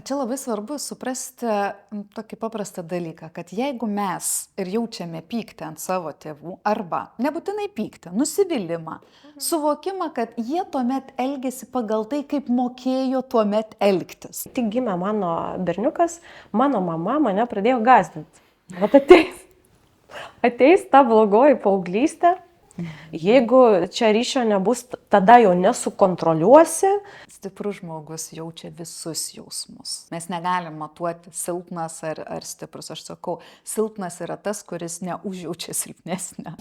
Čia labai svarbu suprasti tokį paprastą dalyką, kad jeigu mes ir jaučiame pyktį ant savo tėvų, arba nebūtinai pyktį, nusivylimą, suvokimą, kad jie tuomet elgėsi pagal tai, kaip mokėjo tuomet elgtis. Tik gimė mano berniukas, mano mama mane pradėjo gąsdinti. Vat ateis ta blogoji paauglystė. Jeigu čia ryšio nebus, tada jo nesukontroliuosi. Stiprus žmogus jaučia visus jausmus. Mes negalim matuoti silpnas ar stiprus. Aš sakau, silpnas yra tas, kuris neužjaučia silpnesnę.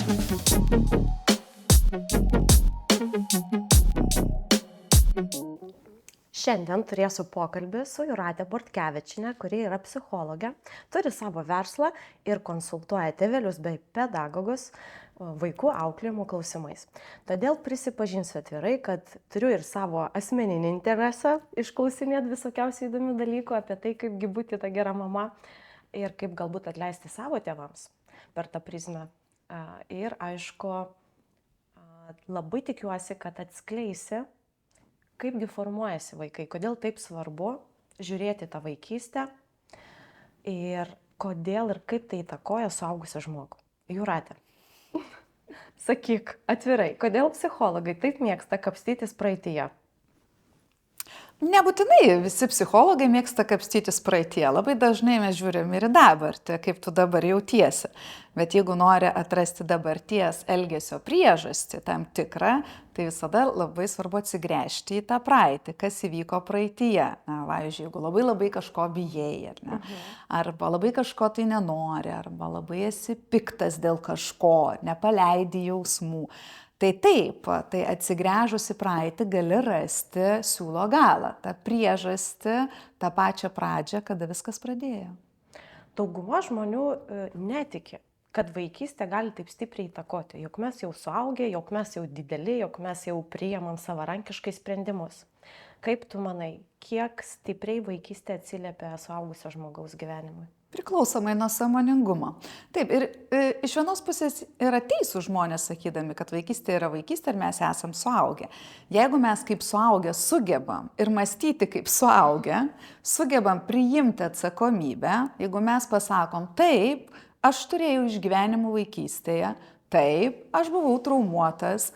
Šiandien turėsiu pokalbį su Jūrate Bortkevičiene, kuri yra psichologė, turi savo verslą ir konsultuoja tėvelius bei pedagogus vaikų auklėjimo klausimais. Todėl prisipažinsiu atvirai, kad turiu ir savo asmeninį interesą išklausinėti visokiausių įdomių dalykų apie tai, kaipgi būti ta gera mama ir kaip galbūt atleisti savo tėvams per tą prizmę. Ir aišku, labai tikiuosi, kad atskleisi, kaipgi formuojasi vaikai, kodėl taip svarbu žiūrėti tą vaikystę ir kodėl ir kaip tai įtakoja suaugusią žmogų. Jūrate, sakyk atvirai, kodėl psichologai taip mėgsta kapstytis praeityje? Nebūtinai visi psichologai mėgsta kapstytis praeitie. Labai dažnai mes žiūrim ir į dabartį, kaip tu dabar jautiesi. Bet jeigu nori atrasti dabarties elgesio priežastį tam tikrą, tai visada labai svarbu atsigręžti į tą praeitį, kas įvyko praeityje. Na, pavyzdžiui, jeigu labai kažko bijai, ar ne? Arba labai kažko tai nenori, arba labai esi piktas dėl kažko, nepaleidi jausmų. Tai taip, tai atsigręžus į praeitį gali rasti siūlo galą, tą priežastį, tą pačią pradžią, kada viskas pradėjo. Dauguma žmonių netiki, kad vaikystė gali taip stipriai įtakoti, jog mes jau suaugę, jog mes jau dideli, jog mes jau priimam savarankiškai sprendimus. Kaip tu manai, kiek stipriai vaikystė atsiliepia suaugusio žmogaus gyvenimui? Priklausomai nuo sąmoningumo. Taip, ir iš vienos pusės yra teisūs žmonės sakydami, kad vaikystė yra vaikystė ir mes esam suaugę. Jeigu mes kaip suaugę sugebam ir mąstyti kaip suaugę, sugebam priimti atsakomybę, jeigu mes pasakom, taip, aš turėjau išgyvenimų vaikystėje, taip, aš buvau traumuotas,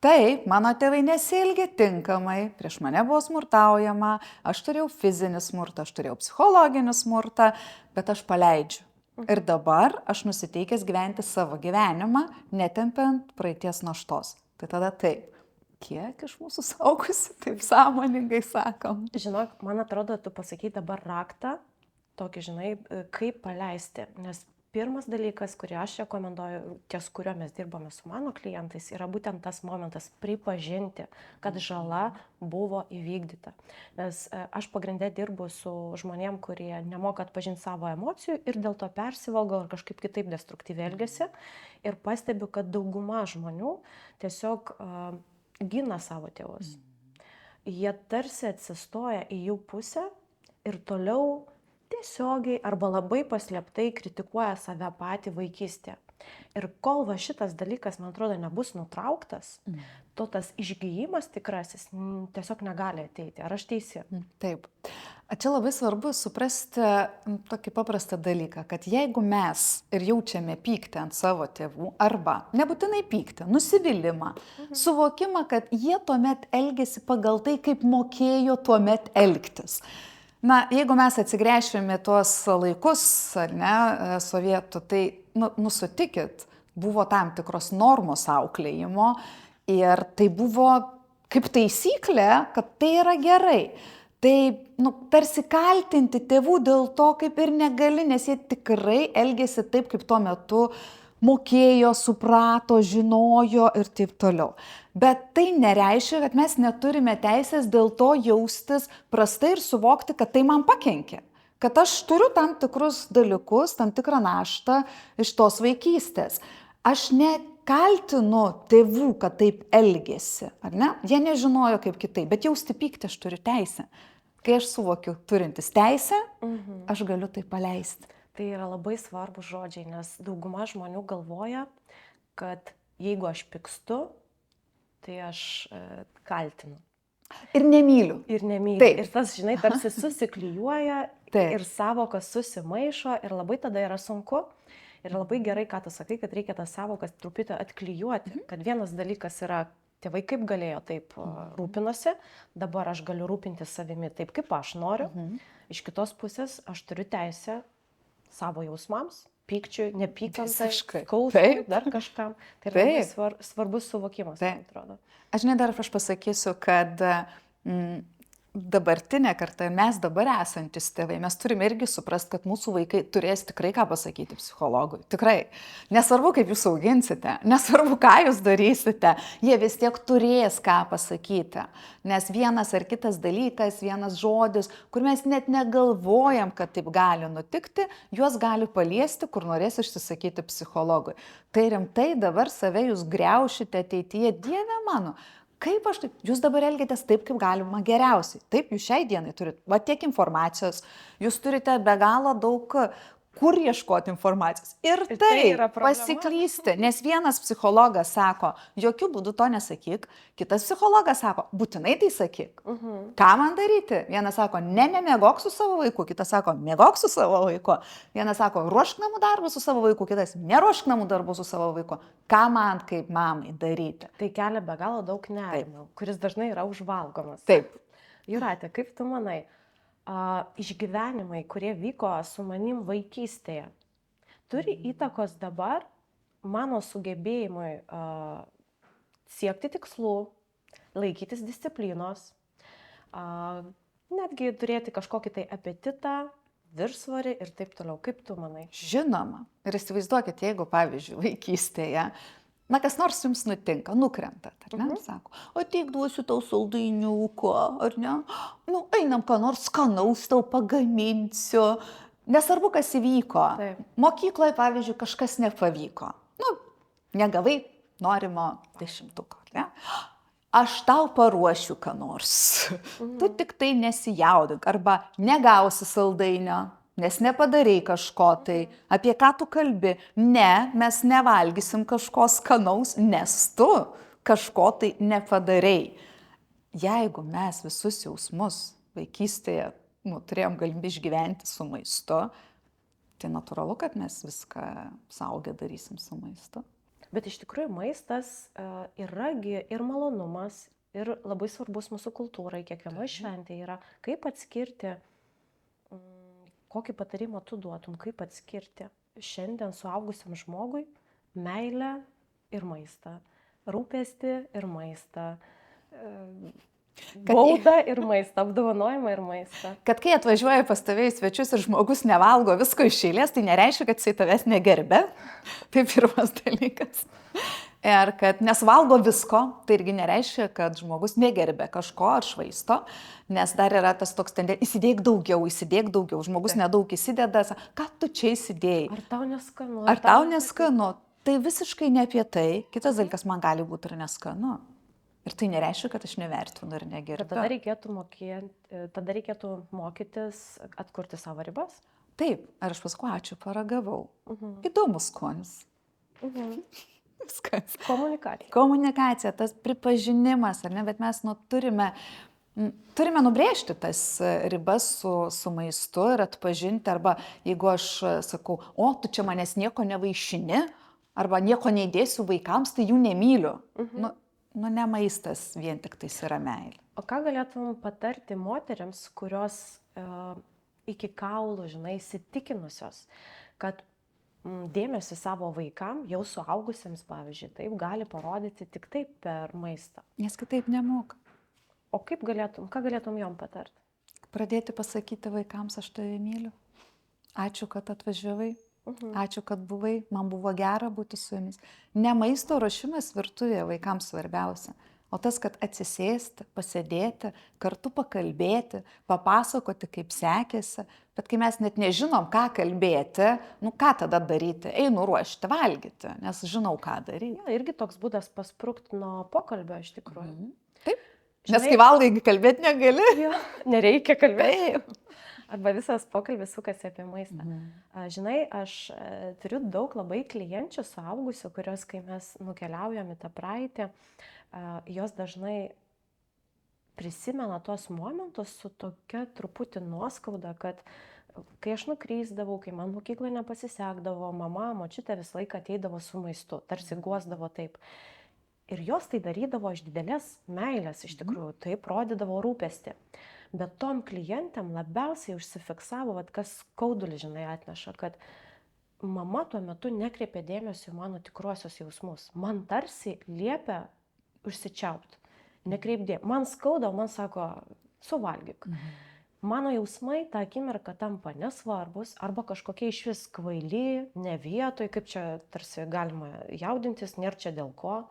taip, mano tėvai nesielgė tinkamai, prieš mane buvo smurtaujama, aš turėjau fizinį smurtą, aš turėjau psichologinį smurtą, bet aš paleidžiu. Ir dabar aš nusiteikęs gyventi savo gyvenimą, netempiant praeities naštos. Tai tada taip, kiek iš mūsų suaugusių taip sąmoningai sakom? Žinok, man atrodo, tu pasakai dabar raktą, tokį, žinai, kaip paleisti, nes pirmas dalykas, kurį aš rekomenduoju, ties kuriuo mes dirbame su mano klientais, yra būtent tas momentas pripažinti, kad žala buvo įvykdyta. Nes aš pagrindę dirbu su žmonėm, kurie nemoka atpažinti savo emocijų ir dėl to persivalgo ar kažkaip kitaip destruktyviai elgiasi. Ir pastebiu, kad dauguma žmonių tiesiog gina savo tėvus. Jie tarsi atsistoja į jų pusę ir toliau tiesiogiai arba labai paslėptai kritikuoja save patį vaikystėje. Ir kol va šitas dalykas, man atrodo, nebus nutrauktas, to tas išgijimas tikrasis tiesiog negali ateiti. Ar aš teisi? Taip. Čia labai svarbu suprasti tokį paprastą dalyką, kad jeigu mes ir jaučiame pyktį ant savo tėvų, arba nebūtinai pyktį, nusivylimą, suvokimą, kad jie tuomet elgėsi pagal tai, kaip mokėjo tuomet elgtis. Na, jeigu mes atsigręšime tuos laikus, ar ne, sovietų, tai, sutikit, buvo tam tikros normos auklėjimo ir tai buvo kaip taisyklė, kad tai yra gerai. Tai, tarsi kaltinti tėvų dėl to kaip ir negali, nes jie tikrai elgėsi taip, kaip tuo metu mokėjo, suprato, žinojo ir taip toliau. Bet tai nereiškia, kad mes neturime teisės dėl to jaustis prastai ir suvokti, kad tai man pakenkė. Kad aš turiu tam tikrus dalykus, tam tikrą naštą iš tos vaikystės. Aš nekaltinu tėvų, kad taip elgėsi, ar ne? Jie nežinojo kaip kitaip, bet jausti pyktį aš turiu teisę. Kai aš suvokiu turintis teisę, aš galiu tai paleisti. Tai yra labai svarbus žodžiai, nes dauguma žmonių galvoja, kad jeigu aš pykstu, tai aš kaltinu. Ir nemyliu. Ir nemyli. Taip. Ir tas, žinai, tarsi susiklijuoja Taip. ir savokas susimaišo ir labai tada yra sunku. Ir labai gerai, ką tu sakai, kad reikia tas savokas truputį atklijuoti. Kad vienas dalykas yra, tėvai kaip galėjo taip rūpinosi, dabar aš galiu rūpintis savimi taip, kaip aš noriu. Iš kitos pusės aš turiu teisę savo jausmams, pykčiui, nepykantai, Visiškai. skausmui, Taip. dar kažkam. Tai yra labai Taip. svarbus suvokimas, man Taip. atrodo. Aš dar aš pasakysiu, kad dabartinė karta, mes dabar esantis tėvai, mes turime irgi suprasti, kad mūsų vaikai turės tikrai ką pasakyti psichologui. Tikrai. Nesvarbu, kaip jūs auginsite, nesvarbu, ką jūs darysite, jie vis tiek turės ką pasakyti. Nes vienas ar kitas dalykas, vienas žodis, kur mes net negalvojam, kad taip gali nutikti, juos gali paliesti, kur norės išsisakyti psichologui. Tai rimtai dabar save jūs griaušite ateityje, Dieve mano. Kaip aš taip, jūs dabar elgiatės taip, kaip galima geriausiai. Taip, jūs šiai dienai turite, va tiek informacijos, jūs turite be galo daug, kur ieškoti informacijos. Ir tai yra problema. pasiklysti, nes vienas psichologas sako, jokių būdų to nesakyk, kitas psichologas sako, būtinai tai sakyk. Ką man daryti? Vienas sako, nemėgok su savo vaiku, kitas sako, mėgok su savo vaiku. Vienas sako, ruošk namų darbus su savo vaiku, kitas neruošk namų darbus su savo vaiku. Ką man kaip mamai daryti? Tai kelia be galo daug nerimo, kuris dažnai yra užvalgomas. Taip. Jūrate, kaip tu manai, išgyvenimai, kurie vyko su manim vaikystėje, turi įtakos dabar mano sugebėjimui siekti tikslų, laikytis disciplinos, netgi turėti kažkokį tai apetitą, viršsvorį ir taip toliau. Kaip tu manai? Žinoma. Ir įsivaizduokit, jeigu, pavyzdžiui, vaikystėje, na, kas nors jums nutinka, nukrentat, ar ne? Sako, ateik duosiu tau saldainiuko, ar ne? Nu, einam, ką nors skanaus tau pagaminsiu. Nesvarbu, kas įvyko. Taip. Mokykloje, pavyzdžiui, kažkas nepavyko. Nu, negavai norimo 10, ar ne? Aš tau paruošiu ką nors. Tu tik tai nesijaudink. Arba negausi saldainio, nes nepadarei kažko tai. Apie ką tu kalbi? Ne, mes nevalgysim kažko skanaus, nes tu kažko tai nepadarei. Jeigu mes visus jausmus vaikystėje turėjom galimybę išgyventi su maistu, tai natūralu, kad mes viską suaugę darysim su maistu. Bet iš tikrųjų maistas yragi ir malonumas, ir labai svarbus mūsų kultūrai, kiekvienoje šventėje yra, kaip atskirti, kokį patarimą tu duotum, kaip atskirti šiandien suaugusiam žmogui meilę ir maistą, rūpestį ir maistą, baudą ir maistą, apdovanojimą ir maistą. Kad kai atvažiuoja pas tave į svečius ir žmogus nevalgo visko iš eilės, tai nereiškia, kad jisai tavęs negerbė. Tai pirmas dalykas. Ir kad nesvalgo visko, tai irgi nereiškia, kad žmogus negerbė kažko ar švaisto, nes dar yra tas toks tendencija, įsidėk daugiau, žmogus nedaug įsideda, ką tu čia įsidėjai. Ar tau neskanu? Ar tau neskanu? Tai visiškai ne apie tai. Kitas dalykas, man gali būti ir neskanu. Ir tai nereiškia, kad aš nevertinu ir negerbiu. Tada reikėtų mokytis atkurti savo ribas? Taip, ar aš paskui ačiū, paragavau. Įdomus skonis. Viskas. Komunikacija. Komunikacija, tas pripažinimas, ar ne, bet mes turime nubrėžti tas ribas su maistu ir atpažinti, arba jeigu aš sakau, o tu čia manęs nieko nevaišini, arba nieko neįdėsiu vaikams, tai jų nemyliu. Nu, ne maistas vien tik tais yra meilė. O ką galėtum patarti moteriams, kurios iki kaulų, žinai, įsitikinusios, kad dėmesį savo vaikam, jau suaugusiems, pavyzdžiui, taip gali parodyti tik taip per maistą? Nes kitaip nemoka. O ką galėtum jom patarti? Pradėti pasakyti vaikams, aš tave myliu. Ačiū, kad atvažiavai. Ačiū, kad buvai, man buvo gera būti su jumis. Ne maisto ruošimas virtuvėje vaikams svarbiausia, o tas, kad atsisėsti, pasėdėti, kartu pakalbėti, papasakoti, kaip sekėsi. Bet kai mes net nežinom, ką kalbėti, nu ką tada daryti? Einu ruošti, valgyti, nes žinau, ką daryti. Ja, irgi toks būdas pasprukti nuo pokalbio iš tikrųjų. Taip, nes kai valgai, kalbėti negali. Jo, nereikia kalbėti. Arba visas pokalbis sukasi apie maistą. Žinai, aš turiu daug labai klienčių suaugusių, kurios, kai mes nukeliaujam į tą praeitį, jos dažnai prisimena tuos momentus su tokia truputį nuoskauda, kad kai aš nukrysdavau, kai man mokykloje nepasisekdavo, mama, močiutė visą laiką ateidavo su maistu, tarsi guosdavo taip. Ir jos tai darydavo iš didelės meilės, iš tikrųjų, taip rodydavo rūpestį. Bet tom klientėm labiausiai užsifiksavo, vat, kas skaudulį, žinai, atneša, kad mama tuo metu nekreipė dėmesio į mano tikruosius jausmus. Man tarsi liepia užsičiaupti, nekreipdė. Man skauda, man sako, suvalgyk. Mano jausmai tą akimirką tampa nesvarbus arba kažkokie iš vis kvaili, ne vietoj, kaip čia tarsi galima jaudintis, nėra čia dėl ko.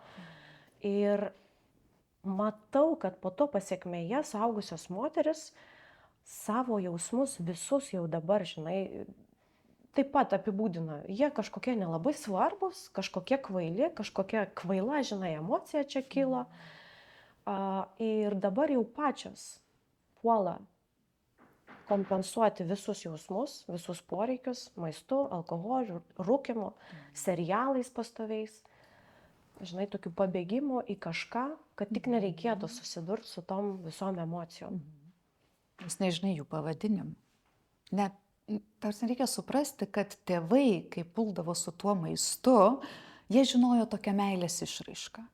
Ir matau, kad po to pasiekmėje suaugusios moteris savo jausmus visus jau dabar, žinai, taip pat apibūdina. Jie kažkokie nelabai svarbus, kažkokie kvaili, kažkokia kvaila, žinai, emocija čia kilo. Ir dabar jau pačios puola kompensuoti visus jausmus, visus poreikius, maistu, alkoholiu, rūkymu, serialais pastoviais, žinai, tokių pabėgimų į kažką, kad tik nereikėtų susidurti su tom visom emocijom. Jūs nežinai jų pavadinimų. Net tarsi reikia suprasti, kad tėvai, kai puldavo su tuo maistu, jie žinojo tokią meilės išraišką.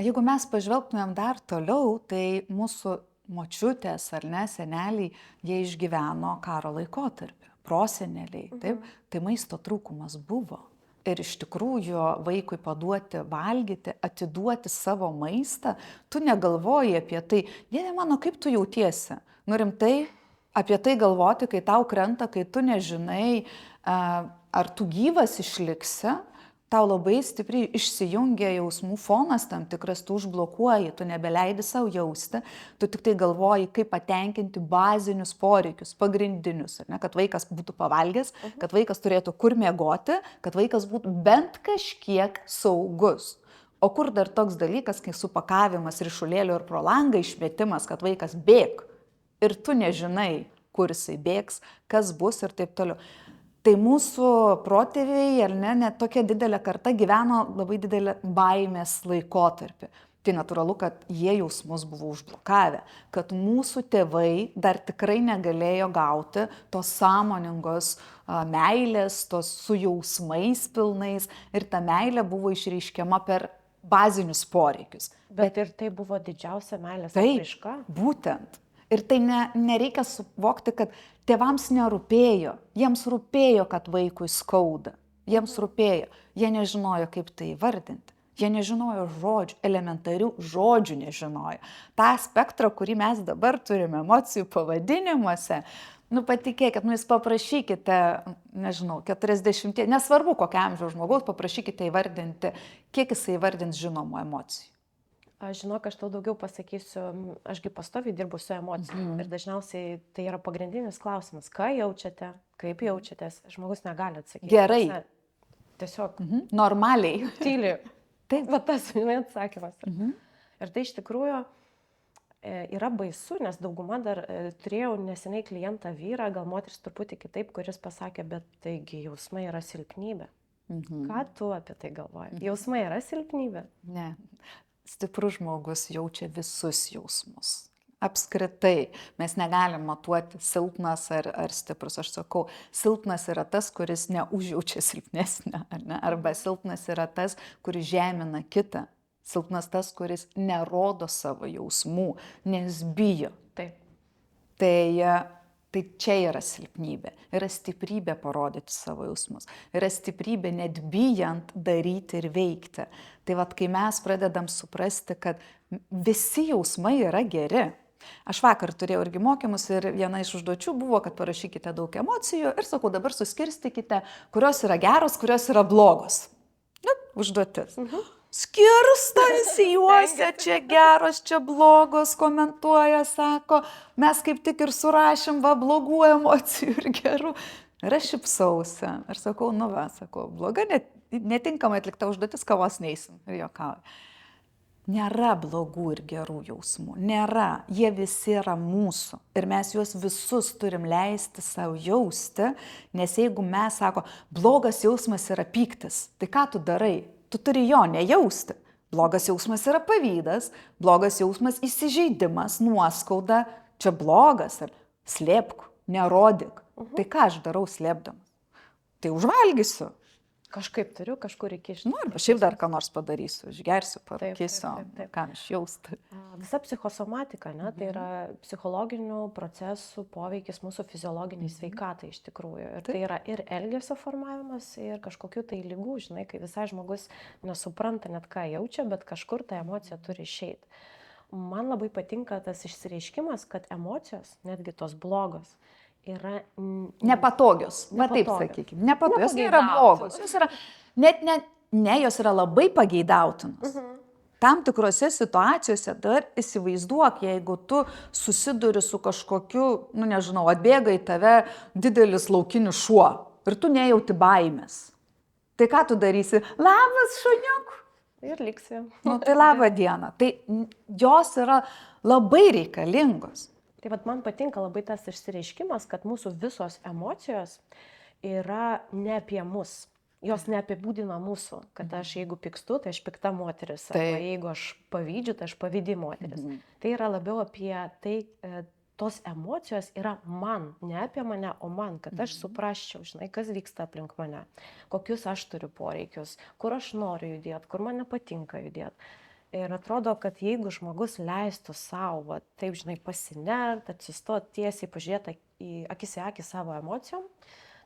Jeigu mes pažvelgtumėm dar toliau, tai mūsų močiutės ar ne, seneliai, jie išgyveno karo laikotarpį, proseneliai, taip, tai maisto trūkumas buvo. Ir iš tikrųjų vaikui paduoti valgyti, atiduoti savo maistą, tu negalvoji apie tai, Dieve mano, kaip tu jautiesi? Nu rimtai apie tai galvoti, kai tau krenta, kai tu nežinai, ar tu gyvas išliksi, tau labai stipriai išsijungia jausmų fonas tam tikras, tu užblokuoji, tu nebeleidi savo jausti, tu tik tai galvoji, kaip patenkinti bazinius poreikius, pagrindinius, ne, kad vaikas būtų pavalgęs, kad vaikas turėtų kur miegoti, kad vaikas būtų bent kažkiek saugus. O kur dar toks dalykas, kai supakavimas ryšulėlių ir pro langą išmetimas, kad vaikas bėg ir tu nežinai, kur jisai bėgs, kas bus ir taip toliau. Tai mūsų protėviai, ar ne, net tokia didelė karta gyveno labai didelę baimės laikotarpį. Tai natūralu, kad jie jausmus buvo užblokavę, kad mūsų tėvai dar tikrai negalėjo gauti tos sąmoningos meilės, tos su jausmais pilnais ir ta meilė buvo išreiškiama per bazinius poreikius. Bet ir tai buvo didžiausia meilės Taip, apraiška. būtent. Ir tai nereikia suvokti, kad tėvams nerūpėjo, jiems rūpėjo, kad vaikui skauda, jiems rūpėjo, jie nežinojo, kaip tai įvardinti, jie nežinojo žodžių, elementarių žodžių nežinojo. Ta spektrą, kurį mes dabar turime emocijų pavadinimuose, nu patikėkit, jūs paprašykite, nežinau, 40, nesvarbu kokią amžiaus žmogaus, paprašykite įvardinti, kiek jisai įvardins žinomų emocijų. Aš žinau, kad aš tau daugiau pasakysiu, ašgi pastoviai dirbu su emocijom ir dažniausiai tai yra pagrindinis klausimas, ką jaučiate, kaip jaučiatės, žmogus negali atsakyti. Gerai. Tiesiog Normaliai. tyli. Taip. Va tas atsakymas. Ir tai iš tikrųjų yra baisu, nes dauguma dar turėjau neseniai klientą vyrą, gal moteris truputį kitaip, kuris pasakė, bet taigi jausmai yra silpnybė. Ką tu apie tai galvoji? Jausmai yra silpnybė? Ne. Stiprus žmogus jaučia visus jausmus. Apskritai, mes negalim matuoti silpnas ar stiprus. Aš sakau, silpnas yra tas, kuris neužjaučia silpnesnę, arba silpnas yra tas, kuris žemina kitą. Silpnas tas, kuris nerodo savo jausmų, nes bijo. Taip. Tai čia yra silpnybė, yra stiprybė parodyti savo jausmus, yra stiprybė net bijant daryti ir veikti. Tai vat, kai mes pradedam suprasti, kad visi jausmai yra geri. Aš vakar turėjau irgi mokymus ir viena iš užduočių buvo, kad parašykite daug emocijų ir sakau, dabar suskirstykite, kurios yra geros, kurios yra blogos. Užduotis. Skirstosi juose, čia geros, čia blogos, komentuoja, sako, mes kaip tik ir surašėm blogų emocijų ir gerų. Ir aš šipsausi. Ir sakau, bloga, netinkamai atlikta užduotis, kavos neisim. Ir juokauju. Nėra blogų ir gerų jausmų. Nėra. Jie visi yra mūsų. Ir mes juos visus turim leisti savo jausti, nes jeigu mes sako, blogas jausmas yra pyktis, tai ką tu darai? Tu turi jo nejausti. Blogas jausmas yra pavydas, blogas jausmas įsižeidimas, nuoskauda. Čia blogas. Ar slėpk, nerodyk. Tai ką aš darau slėpdamas? Tai užvalgysiu. Kažkaip turiu kažkur įkišti. Nu, arba šiaip dar ką nors padarysiu, išgersiu, parūkysiu, taip. ką aš jausti. Visa psichosomatika, ne, tai yra psichologinių procesų poveikis mūsų fiziologiniai sveikatai iš tikrųjų. Ir tai yra ir elgesio formavimas, ir kažkokių tai lygų, žinai, kai visai žmogus nesupranta net ką jaučia, bet kažkur ta emocija turi išeiti. Man labai patinka tas išsireiškimas, kad emocijos, netgi tos blogos, yra Nepatogios, va taip Nepatogios. sakykime. Nepatogios, jos nėra blogos. Jos yra, jos yra labai pageidautinos. Tam tikrose situacijose dar įsivaizduok, jeigu tu susiduri su kažkokiu, nu nežinau, atbėga į tave didelis laukinis šuo ir tu nejauti baimės. Tai ką tu darysi? Labas, šuniuk. ir liksi. Nu, tai laba diena. Tai jos yra labai reikalingos. Tai vat man patinka labai tas išsireiškimas, kad mūsų visos emocijos yra ne apie mus. Jos neapibūdina mūsų, kad aš jeigu pykstu, tai aš pikta moteris. Arba jeigu aš pavydžiu, tai aš pavydi moteris. Tai yra labiau apie tai, tos emocijos yra man, ne apie mane, o man, kad aš suprasčiau, žinai, kas vyksta aplink mane, kokius aš turiu poreikius, kur aš noriu judėti, kur man nepatinka judėti. Ir atrodo, kad jeigu žmogus leistų savo, taip, žinai, pasinert, atsistot tiesiai, pažiūrėti akis į akį savo emocijom,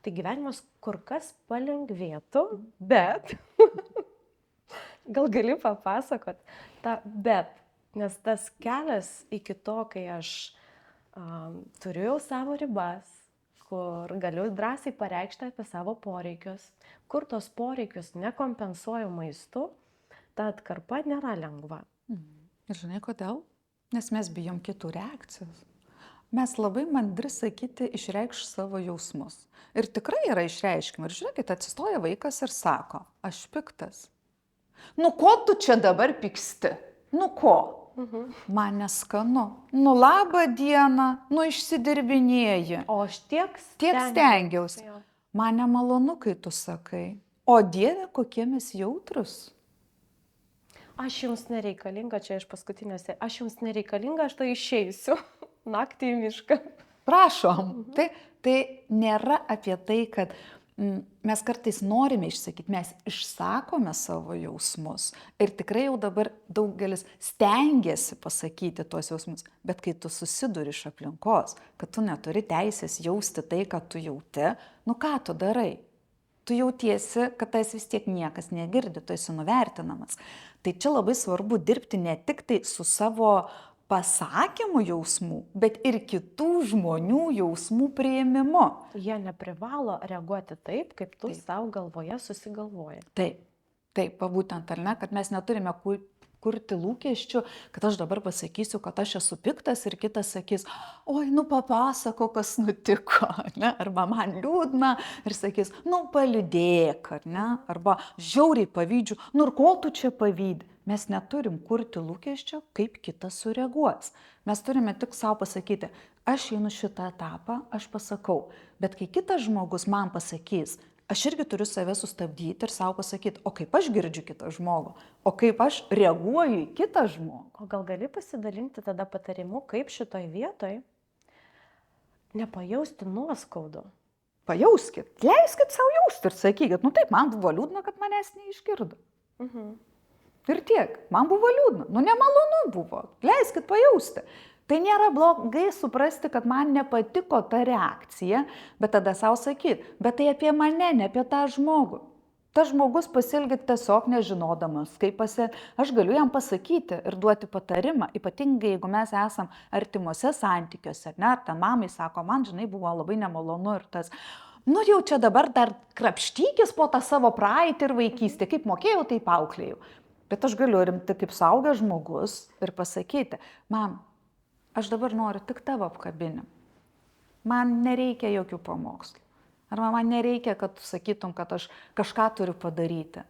tai gyvenimas kur kas palengvėtų, bet gal gali papasakot tą bet, nes tas kelias iki to, kai aš turiu jau savo ribas, kur galiu drąsiai pareikšti apie savo poreikius, kur tos poreikius nekompensuoju maistu, ta atkarpa nėra lengva. Ir žinai kodėl? Nes mes bijom kitų reakcijos. Mes labai mandri sakyti, išreikš savo jausmus. Ir tikrai yra išreiškimi. Ir žiūrėkit, atsistoja vaikas ir sako, aš piktas. Nu ko tu čia dabar pyksti? Nu ko? Man neskanu. Nu labą dieną, nu išsidirbinėji. O aš tiek stengiausi. Man nemalonu, kai tu sakai. O Dieve, kokie mes jautrus. Aš jums nereikalinga, čia iš paskutinėse, aš jums nereikalinga, aš tai išeisiu naktį į mišką. Prašom. Tai nėra apie tai, kad mes kartais norime išsakyti, mes išsakome savo jausmus. Ir tikrai jau dabar daugelis stengiasi pasakyti tuos jausmus. Bet kai tu susiduri iš aplinkos, kad tu neturi teisės jausti tai, ką tu jauti, nu ką tu darai? Tu jautiesi, kad tais vis tiek niekas negirdi, tu esi nuvertinamas. Tai čia labai svarbu dirbti ne tik tai su savo pasakymų jausmų, bet ir kitų žmonių jausmų priėmimu. Jie neprivalo reaguoti taip, kaip tu savo galvoje susigalvoji. Taip, būtent, ar ne, kad mes neturime kurti lūkesčių, kad aš dabar pasakysiu, kad aš esu piktas ir kitas sakys, oi, nu papasako, kas nutiko, ne? Arba man liūdna ir sakys, nu paliūdėk, ar ne? Arba žiauriai pavydžiu, nu ir ko tu čia pavydi? Mes neturim kurti lūkesčio, kaip kitas sureaguos. Mes turime tik savo pasakyti, aš einu šitą etapą, aš pasakau, bet kai kitas žmogus man pasakys, aš irgi turiu save sustabdyti ir savo pasakyti, o kaip aš girdžiu kitą žmogų, o kaip aš reaguoju į kitą žmogų. O gal gali pasidalinti tada patarimu, kaip šitoj vietoj nepajausti nuoskaudų? Pajauskit, leiskit savo jausti ir sakykit, nu taip, man buvo liūdna, kad manęs neišgirdo. Ir tiek, man buvo liūdna, nu nemalonu buvo, leiskit pajausti. Tai nėra blogai suprasti, kad man nepatiko ta reakcija, bet tada savo sakyti, bet tai apie mane, ne apie tą žmogų. Tas žmogus pasielgia tiesiog nežinodamas, kaip aš galiu jam pasakyti ir duoti patarimą, ypatingai jeigu mes esam artimuose santykiuose, ne, ar ten mamai sako, man, žinai, buvo labai nemalonu ir tas, nu jau čia dabar dar krapštykis po tą savo praeitį ir vaikystę, kaip mokėjau, taip auklėjau. Bet aš galiu rimti kaip suaugęs žmogus ir pasakyti, mam, aš dabar noriu tik tavo apkabinim. Man nereikia jokių pamokslų. Arba man nereikia, kad tu sakytum, kad aš kažką turiu padaryti.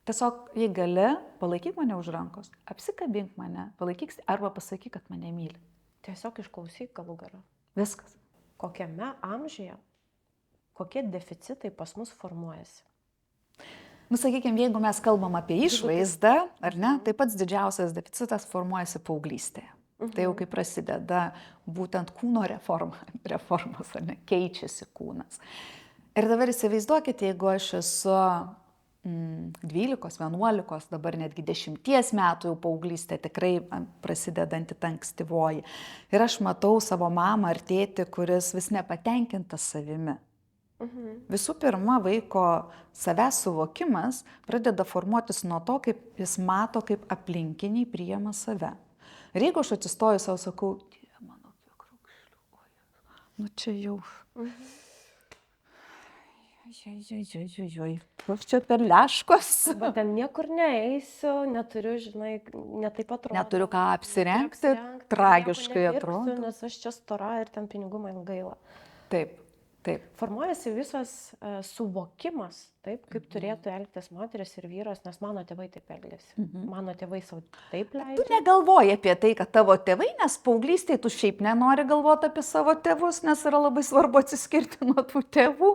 Tiesiog, jei gali, palaikyk mane už rankos, apsikabink mane, palaikyk arba pasakyk, kad mane myli. Tiesiog išklausyk galų gale. Viskas. Kokiame amžiuje, kokie deficitai pas mus formuojasi? Nu, sakykime, jeigu mes kalbam apie išvaizdą, ar ne, tai pats didžiausias deficitas formuojasi paauglystėje. Tai jau kai prasideda būtent kūno reformos, ar ne, keičiasi kūnas. Ir dabar įsivaizduokite, jeigu aš esu 12, 11, dabar netgi 10 metų jau paauglystė, tikrai prasidedanti ta ankstyvoji. Ir aš matau savo mamą ar tėtį, kuris vis nepatenkintas savimi. Visų pirma, vaiko savęs suvokimas pradeda formuotis nuo to, kaip jis mato, kaip aplinkiniai priima save. Ir jeigu aš atsistoju savo, sakau, Dieve mano, kiek raukšliuoja, nu čia jau... Čia per leškos. Bet ten niekur neeisiu, neturiu, žinai, netaip atrodo. Neturiu ką apsirengti, tragiškai atrodo. Nes aš čia stora ir ten pinigų man gaila. Taip, taip. Formuojasi visas suvokimas, taip, kaip turėtų elgtis moteris ir vyras, nes mano tėvai taip elgėsi. Mano tėvai savo taip leidžia. Tu negalvoji apie tai, kad tavo tėvai, nes paauglystėje tu šiaip nenori galvoti apie savo tėvus, nes yra labai svarbu atsiskirti nuo tų tėvų.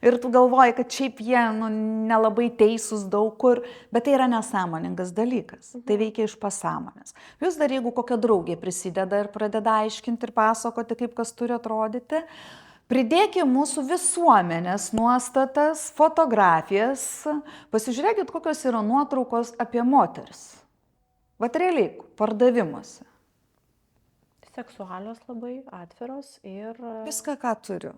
Ir tu galvoji, kad šiaip jie nelabai teisūs daug kur, bet tai yra nesąmoningas dalykas. Tai veikia iš pasąmonės. Jūs dar jeigu kokia draugė prisideda ir pradeda aiškinti ir pasakoti, kaip kas turi atrodyti, pridėkime mūsų visuomenės nuostatas, fotografijas, pasižiūrėkit, kokios yra nuotraukos apie moteris. Vat realiai, pardavimuose. Seksualios labai, atviros ir... Viską, ką turiu.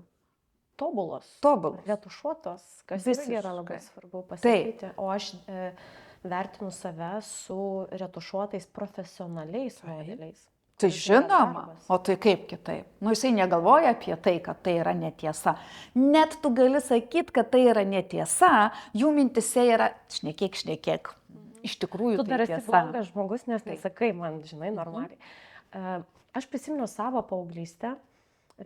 Tobulos. Tobulos. Retušuotos, kas Visiškai. irgi yra labai svarbu pasakyti. O aš vertinu save su retušuotais profesionaliais modeliais. Tai žinoma, o tai kaip kitaip? Nu, jisai negalvoja apie tai, kad tai yra netiesa. Net tu gali sakyti, kad tai yra netiesa, jų mintise yra šnekėk. Iš tikrųjų tu tai tiesa. Tu dar esi blogas žmogus, nes nesakai man, žinai, normaliai. Aš prisimenu savo paauglystę,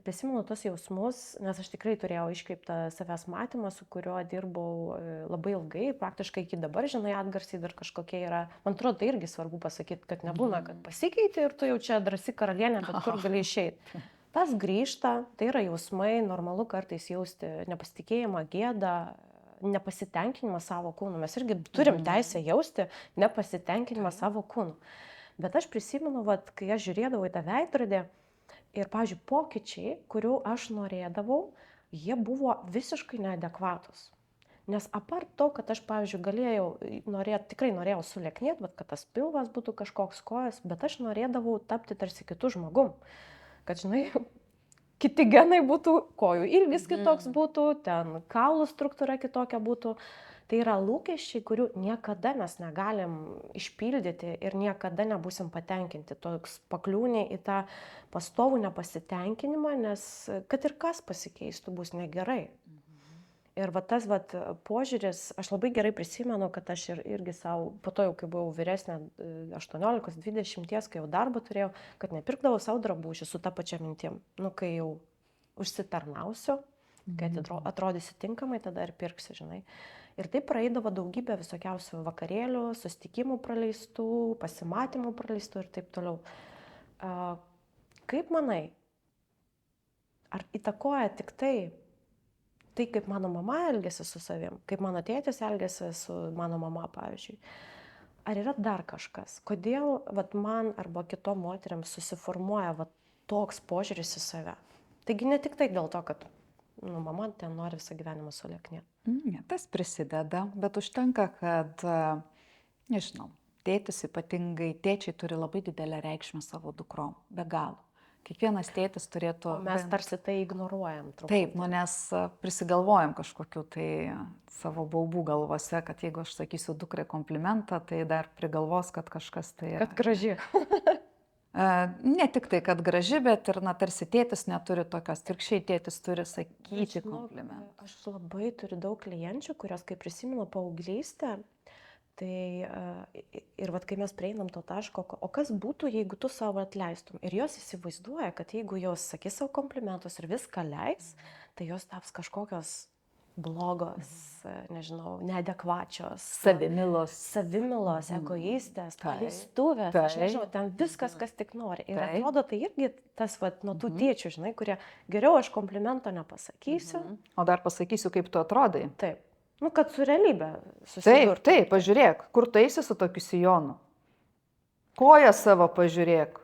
prisimenu tos jausmus, nes aš tikrai turėjau iškreiptą savęs matymą, su kuriuo dirbau labai ilgai, praktiškai iki dabar, žinai, atgarsiai dar kažkokie yra. Man atrodo, tai irgi svarbu pasakyti, kad nebūna, kad pasikeiti ir tu jau čia drąsi karalienė, bet kur gali išeiti. Tas grįžta, tai yra jausmai, normalu kartais jausti nepasitikėjimą, gėdą, nepasitenkinimą savo kūnu. Mes irgi turim teisę jausti nepasitenkinimą savo kūnu. Bet aš prisimenu, kai aš žiūrėdavau į tą veidrodį, ir, pavyzdžiui, pokyčiai, kurių aš norėdavau, jie buvo visiškai neadekvatus. Nes apart to, kad aš, pavyzdžiui, tikrai norėjau sulieknėti, kad tas pilvas būtų kažkoks kojas, bet aš norėdavau tapti tarsi kitų žmogum. Kad, žinai, kiti genai būtų, kojų ilgis kitoks būtų, ten kaulų struktūra kitokia būtų. Tai yra lūkesčiai, kurių niekada mes negalim išpildyti ir niekada nebūsim patenkinti. Toks pakliūnė į tą pastovų nepasitenkinimą, nes kad ir kas pasikeistų, bus negerai. Ir tas požiūris, aš labai gerai prisimenu, kad aš irgi savo, po to jau, kai buvau vyresnė, 18-20, kai jau darbą turėjau, kad nepirkdavau savo drabužį su ta pačia mintim. Nu, kai jau užsitarnausiu, kai atrodysi tinkamai, tada ir pirksi, žinai. Ir taip praeidavo daugybė visokiausių vakarėlių, susitikimų praleistų, pasimatymų praleistų ir taip toliau. Kaip manai, ar įtakoja tik tai, kaip mano mama elgėsi su savim, kaip mano tėtis elgėsi su mano mama, pavyzdžiui? Ar yra dar kažkas? Kodėl man arba kitom moteriam susiformuoja toks požiūris į save? Taigi ne tik tai dėl to, kad mama ten nori visą gyvenimą sulieknėti. Tas prisideda, bet užtenka, kad, nežinau, tėtis ypatingai, tėčiai turi labai didelę reikšmę savo dukrom, be galo. Kiekvienas tėtis turėtų... O mes tarsi tai ignoruojam. Truputį. Taip, nes prisigalvojam kažkokiu tai savo baubų galvose, kad jeigu aš sakysiu dukrai komplimentą, tai dar prigalvos, kad kažkas tai... Kad graži. Ne tik tai, kad graži, bet ir, tarsi tėtis neturi tokios, atvirkščiai tėtis turi sakyti komplimentą. Aš labai turiu daug klienčių, kurios, kai prisimenu paauglystę, tai ir kai mes prieinam to taško, o kas būtų, jeigu tu savo atleistum? Ir jos įsivaizduoja, kad jeigu jos sakys savo komplimentus ir viską leis, tai jos taps kažkokios blogos, nežinau, neadekvačios, savimilos, egoistės, paleistuvės, aš nežinau, ten viskas, kas tik nori. Ir atrodo, tai irgi tas nuo tų tėčių, žinai, kurie geriau aš komplimento nepasakysiu. O dar pasakysiu, kaip tu atrodai. Taip. Nu, kad su realybė Taip, susidurtų. taip, pažiūrėk, kur tu eisi su tokiu sijonu. Koją savo pažiūrėk.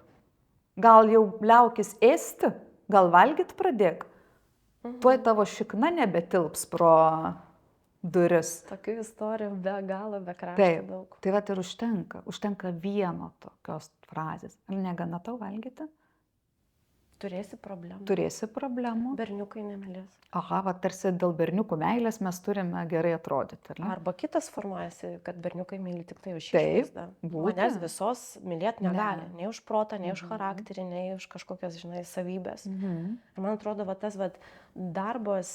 Gal jau liaukis ėsti, gal valgyt pradėk. Tuoj tavo šikna nebetilps pro duris. Tokių istorijų be galo, be krašto Taip, daug. tai vat ir užtenka vieno tokios frazės. Ar negana tau valgyti? Turėsi problemų. Turėsi problemų. Berniukai nemylės. Aha, va tarsi dėl berniukų meilės mes turime gerai atrodyti, ar ne? Arba kitas formuojasi, kad berniukai myli tik tai už Taip, išvaizdą. būtent. Manęs visos mylėti negali. Ne. Nei už protą, nei už charakterį, nei už kažkokias, žinai, savybės. Mhm. Ir man atrodo, va, tas va, darbas,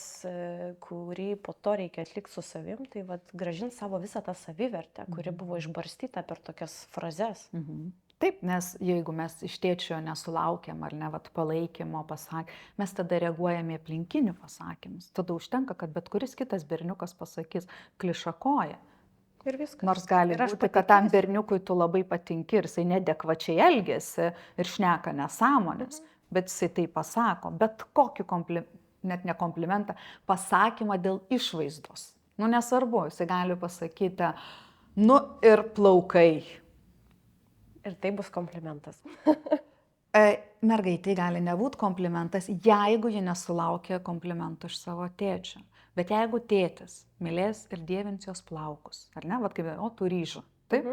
kurį po to reikia atlikti su savim, tai va, grąžinti savo visą tą savivertę, kuri buvo išbarstyta per tokias frazes. Mhm. Taip, nes jeigu mes iš tėčio nesulaukiam ar ne vat, palaikymo mes tada reaguojame į aplinkinių pasakymus. Tada užtenka, kad bet kuris kitas berniukas pasakys klišakoja. Ir viskas. Nors gali Ir aš būti, kad tam patikėsiu. berniukui tu labai patinki ir jisai nedekvačiai elgesi ir šneka nesąmonės, bet jisai tai pasako. Bet kokį net ne komplimentą, pasakymą dėl išvaizdos. Nu nesvarbu, jisai gali pasakyti, nu ir plaukai. Ir tai bus komplimentas. Mergaitai gali nebūti komplimentas, jeigu ji nesulaukia komplimento iš savo tėčio. Bet jeigu tėtis mylės ir dievins jos plaukus, ar ne, vat kaip, o tu ryžo, taip?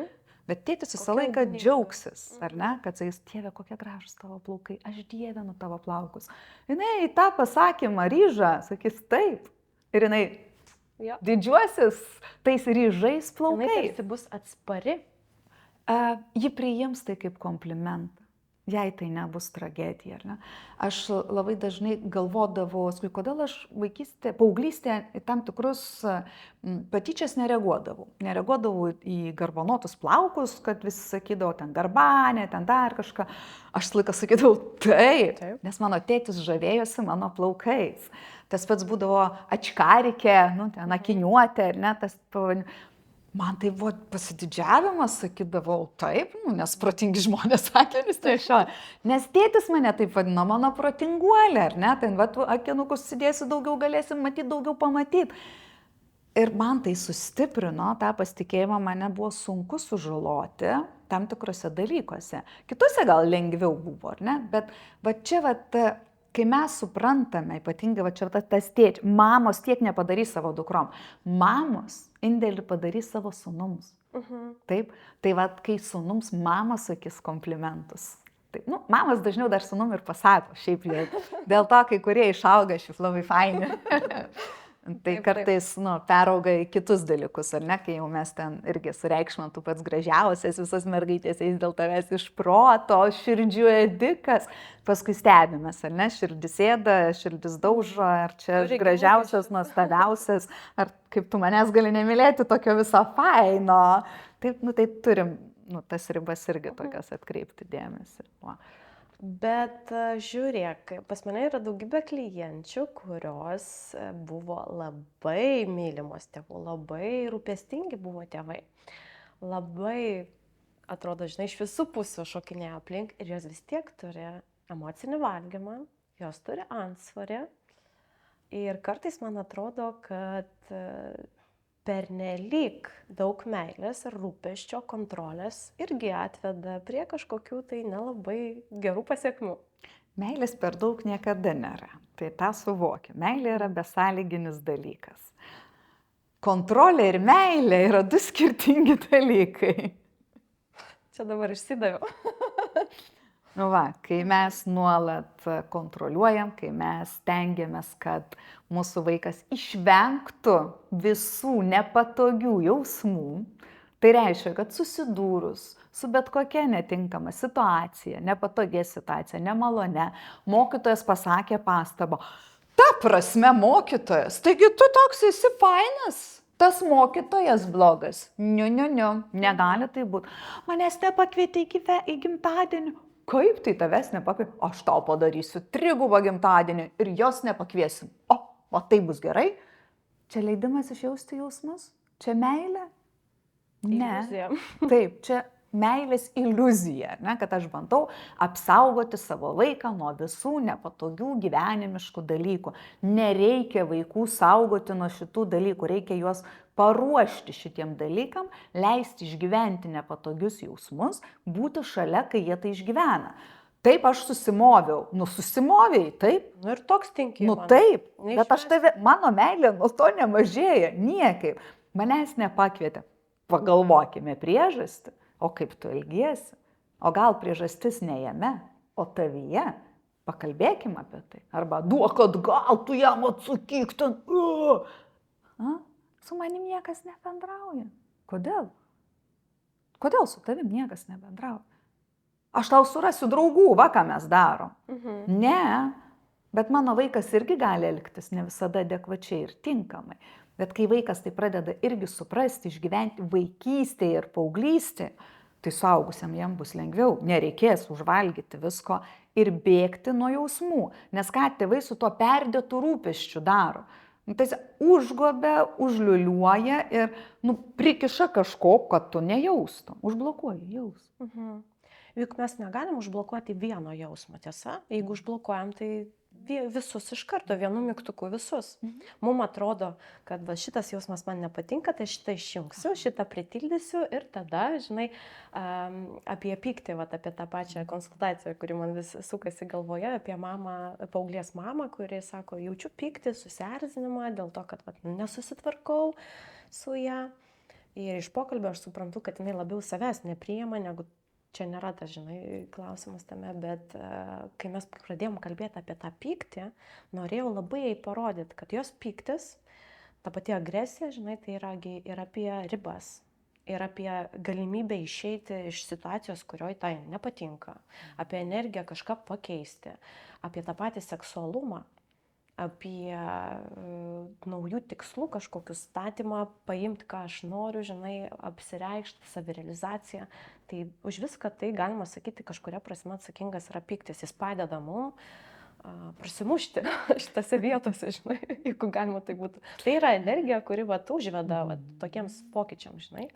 Bet tėtis visą Kokia laiką ugnis. džiaugsis, ar ne, kad sakys, tėve, kokie gražus tavo plaukai, aš dievinu tavo plaukus. Jinai į tą pasakymą ryžą, sakys taip. Ir jinai Jo. didžiuosis tais ryžais Jinai plaukais. tarsi bus atspari. Ji priims tai kaip komplimentą, jei tai nebus tragedija. Ar ne? Aš labai dažnai galvodavau, kodėl aš paauglystėje į tam tikrus patyčias nereaguodavau. Nereaguodavau į garbanuotus plaukus, kad visi sakydavo, ten garbanė, ten dar kažką. Aš laiką sakydavau, taip, nes mano tėtis žavėjosi mano plaukais. Tas pats būdavo ačkarikė, nu, ten akiniuotė, ar ne, tas pavadinimas. Man tai buvo pasididžiavimas, sakydavau, taip, nu, nes protingi žmonės akinius nešioja. Nes tėtis mane taip vadino, mano protinguolė, ar ne? Ten, va, tu akinukus sudėsi daugiau, galėsi matyti, daugiau pamatyti. Ir man tai sustiprino, tą pasitikėjimą mane buvo sunku sužaloti tam tikrose dalykuose. Kitose gal lengviau buvo, ar ne? Bet va čia, va, kai mes suprantame, ypatingai va čia tas tėčiai, mamos tiek nepadarys savo dukrom, mamos indėlį padarys savo sūnums. Taip, tai va, kai sūnums mama sakys komplimentus. Taip, nu, mamas dažniau dar sūnum ir pasako, šiaip jie. Dėl to, kai kurie išauga, šiaip labai faini. Tai kartais, nu, perauga į kitus dalykus, ar ne, kai jau mes ten irgi sureikšminam, tu pats gražiausias, visas mergaitės eis dėl tavęs iš proto, širdžių ėdikas, paskui stebimės, ar ne, širdis ėda, širdis daužo, ar čia aš gražiausias, nuostabiausias, ar kaip tu manęs gali nemylėti tokio viso faino. Taip, nu, tai turim, nu, tas ribas irgi tokias atkreipti dėmesį. O. Bet žiūrėk, pas mane yra daugybė klienčių, kurios buvo labai mylimos tėvų, labai rūpestingi buvo tėvai. Labai, atrodo, žinai, iš visų pusių šokinėja aplink ir jos vis tiek turi emocinį valgymą, jos turi antsvorį. Ir kartais man atrodo, kad pernelyg daug meilės ir rūpesčio kontrolės irgi atveda prie kažkokių tai nelabai gerų pasiekmių. Meilės per daug niekada nėra. Tai tą suvokia. Meilė yra besąlyginis dalykas. Kontrolė ir meilė yra du skirtingi dalykai. Čia dabar išsidaviau. Nu va, kai mes nuolat kontroliuojam, kai mes stengiamės, kad mūsų vaikas išvengtų visų nepatogių jausmų, tai reiškia, kad susidūrus su bet kokia netinkama situacija, nepatogia situacija, nemalone, mokytojas pasakė pastabą. Ta prasme, mokytojas, taigi tu toks esi fainas. Tas mokytojas blogas. Niu, negali tai būti. Manęs nepakvietė į gimtadienį. Kaip tai tavęs nepakvietė? Aš tau padarysiu 3 gimtadienį ir jos nepakviesim. O tai bus gerai? Čia leidimas išjausti jausmus? Čia meilė? Ne. Iliuzija. Taip, čia meilės iliuzija, ne, kad aš bandau apsaugoti savo vaiką nuo visų nepatogių gyvenimiškų dalykų. Nereikia vaikų saugoti nuo šitų dalykų, reikia juos paruošti šitiem dalykam, leisti išgyventi nepatogius jausmus, būti šalia, kai jie tai išgyvena. Taip aš susimoviau, susimoviai, taip. Ir toks tinkimas. Taip, bet mano meilė nuo to nemažėja, niekaip. Manęs nepakvietė. Pagalvokime priežastį, o kaip tu elgiesi. O gal priežastis ne jame, o tavyje. Pakalbėkime apie tai. Arba duok atgal, tu jam atsakyk ten. Su manim niekas nebendrauja. Kodėl? Kodėl su tavim niekas nebendrauja? Aš tau surasiu draugų, ką mes darom. Ne, bet mano vaikas irgi gali elgtis ne visada adekvačiai ir tinkamai. Bet kai vaikas tai pradeda irgi suprasti, išgyventi vaikystėje ir paauglystėje, tai suaugusiam jam bus lengviau. Nereikės užvalgyti visko ir bėgti nuo jausmų. Nes ką tėvai su tuo perdėtų rūpesčiu daro? Tai užgobia, užliuliuoja ir prikiša kažko, kad tu nejaustum. Užblokuoji jaus. Juk mes negalim užblokuoti vieno jausmo, tiesa? Jeigu užblokuojam, tai visus iš karto, vienu mygtuku visus. Mums atrodo, kad šitas jausmas man nepatinka, tai šitą išjungsiu, šitą pritildysiu ir tada, žinai, apie pyktį, apie tą pačią konsultaciją, kuri man vis sukasi galvoje, apie paauglės mamą, kuri sako, jaučiu pyktį, susierzinimą dėl to, kad nesusitvarkau su ją. Ir iš pokalbio aš suprantu, kad jinai labiau savęs nepriima, negu čia nėra tas, žinai, klausimas tame, bet kai mes pradėjom kalbėti apie tą pyktį, norėjau labai parodyti, kad jos pyktis, ta pati agresija, žinai, tai yra ir apie ribas, ir apie galimybę išeiti iš situacijos, kurioje tai nepatinka, apie energiją kažką pakeisti, apie tą patį seksualumą, apie naujų tikslų kažkokių statymą, paimti, ką aš noriu, žinai, apsireikšti, savirealizaciją. Tai už viską tai galima sakyti, kažkuria prasme atsakingas yra pyktis. Jis padeda mums prasimušti šitose vietose, žinai, jeigu galima tai būtų. Tai yra energija, kuri užveda tokiems pokyčiams, žinai.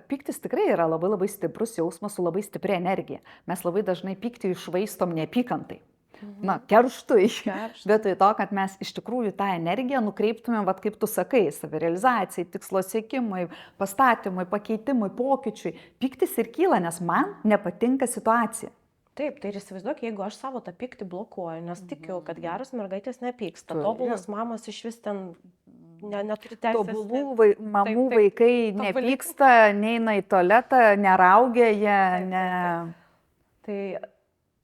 Pyktis tikrai yra labai labai stiprus jausmas su labai stipria energija. Mes labai dažnai pyktį iššvaistom neapykantai. Kerštui. Vietoj to, kad mes iš tikrųjų tą energiją nukreiptumėm, kaip tu sakai, savirealizacijai, tikslo siekimui, pastatymui, pakeitimui, pokyčiui. Pyktis ir kyla, nes man nepatinka situacija. Taip, tai ir įsivaizduok, jeigu aš savo tą pyktį blokuoju, nes tikiu, kad geros mergaitės nepyksta, tobulos mamos iš vis ten neturi teisės. Tobulų mamų vaikai nepyksta, neina į tualetą, neraugia jie, ne. Tai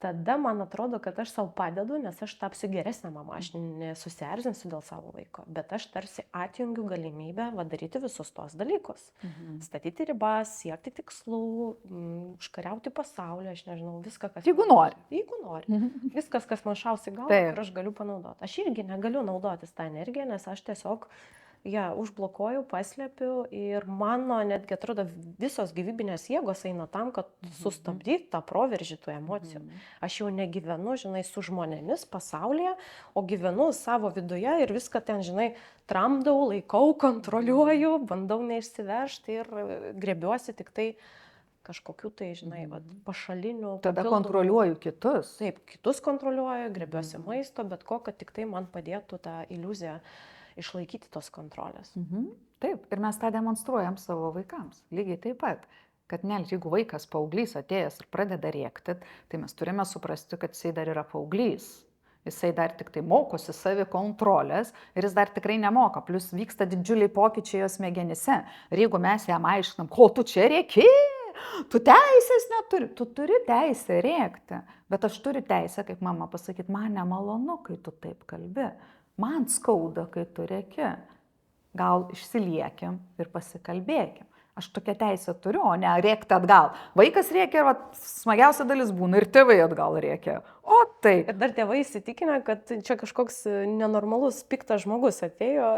tada man atrodo, kad aš savo padedu, nes aš tapsiu geresnė mama, aš nesusierzinsiu dėl savo vaiko, bet aš tarsi atjungiu galimybę daryti visus tos dalykus. Statyti ribas, siekti tikslų, užkariauti pasaulį, aš nežinau, viską, kas... Jeigu nori. Viskas, kas man šausi galvą, ir aš galiu panaudoti. Aš irgi negaliu naudotis tą energiją, nes aš tiesiog užblokuoju, paslėpiu ir mano netgi atrodo visos gyvybinės jėgos eina tam, kad sustabdyti tą proveržį tų emocijų. Aš jau negyvenu, žinai, su žmonėmis pasaulyje, o gyvenu savo viduje ir viską ten, žinai, tramdau, laikau, kontroliuoju, bandau neišsivežti ir grebiuosi tik tai kažkokių tai, žinai, pašalinių. Tada kontroliuoju kitus. Taip, kitus kontroliuoju, grebiuosi maisto, bet ko, kad tik tai man padėtų tą iliuziją išlaikyti tos kontrolės. Taip, ir mes tą demonstruojam savo vaikams. Lygiai taip pat, kad jeigu vaikas paauglys atėjęs ir pradeda rėkti, tai mes turime suprasti, kad jisai dar yra paauglys. Jisai dar tik tai mokosi savikontrolės ir jis dar tikrai nemoka. Plius vyksta didžiuliai pokyčiai jos smegenyse. Ir jeigu mes jam aiškinam, ko tu čia rėki, tu teisės neturi. Tu turi teisę rėkti, bet aš turiu teisę, kaip mama, pasakyti, man nemalonu, kai tu taip kalbi. Man skauda, kai tu rėki. Gal išsiliekim ir pasikalbėkim. Aš tokią teisę turiu, o ne rėkti atgal. Vaikas rėkia ir smagiausia dalis būna ir tėvai atgal rėkia. O tai. Ir dar tėvai įsitikinę, kad čia kažkoks nenormalus, piktas žmogus atėjo,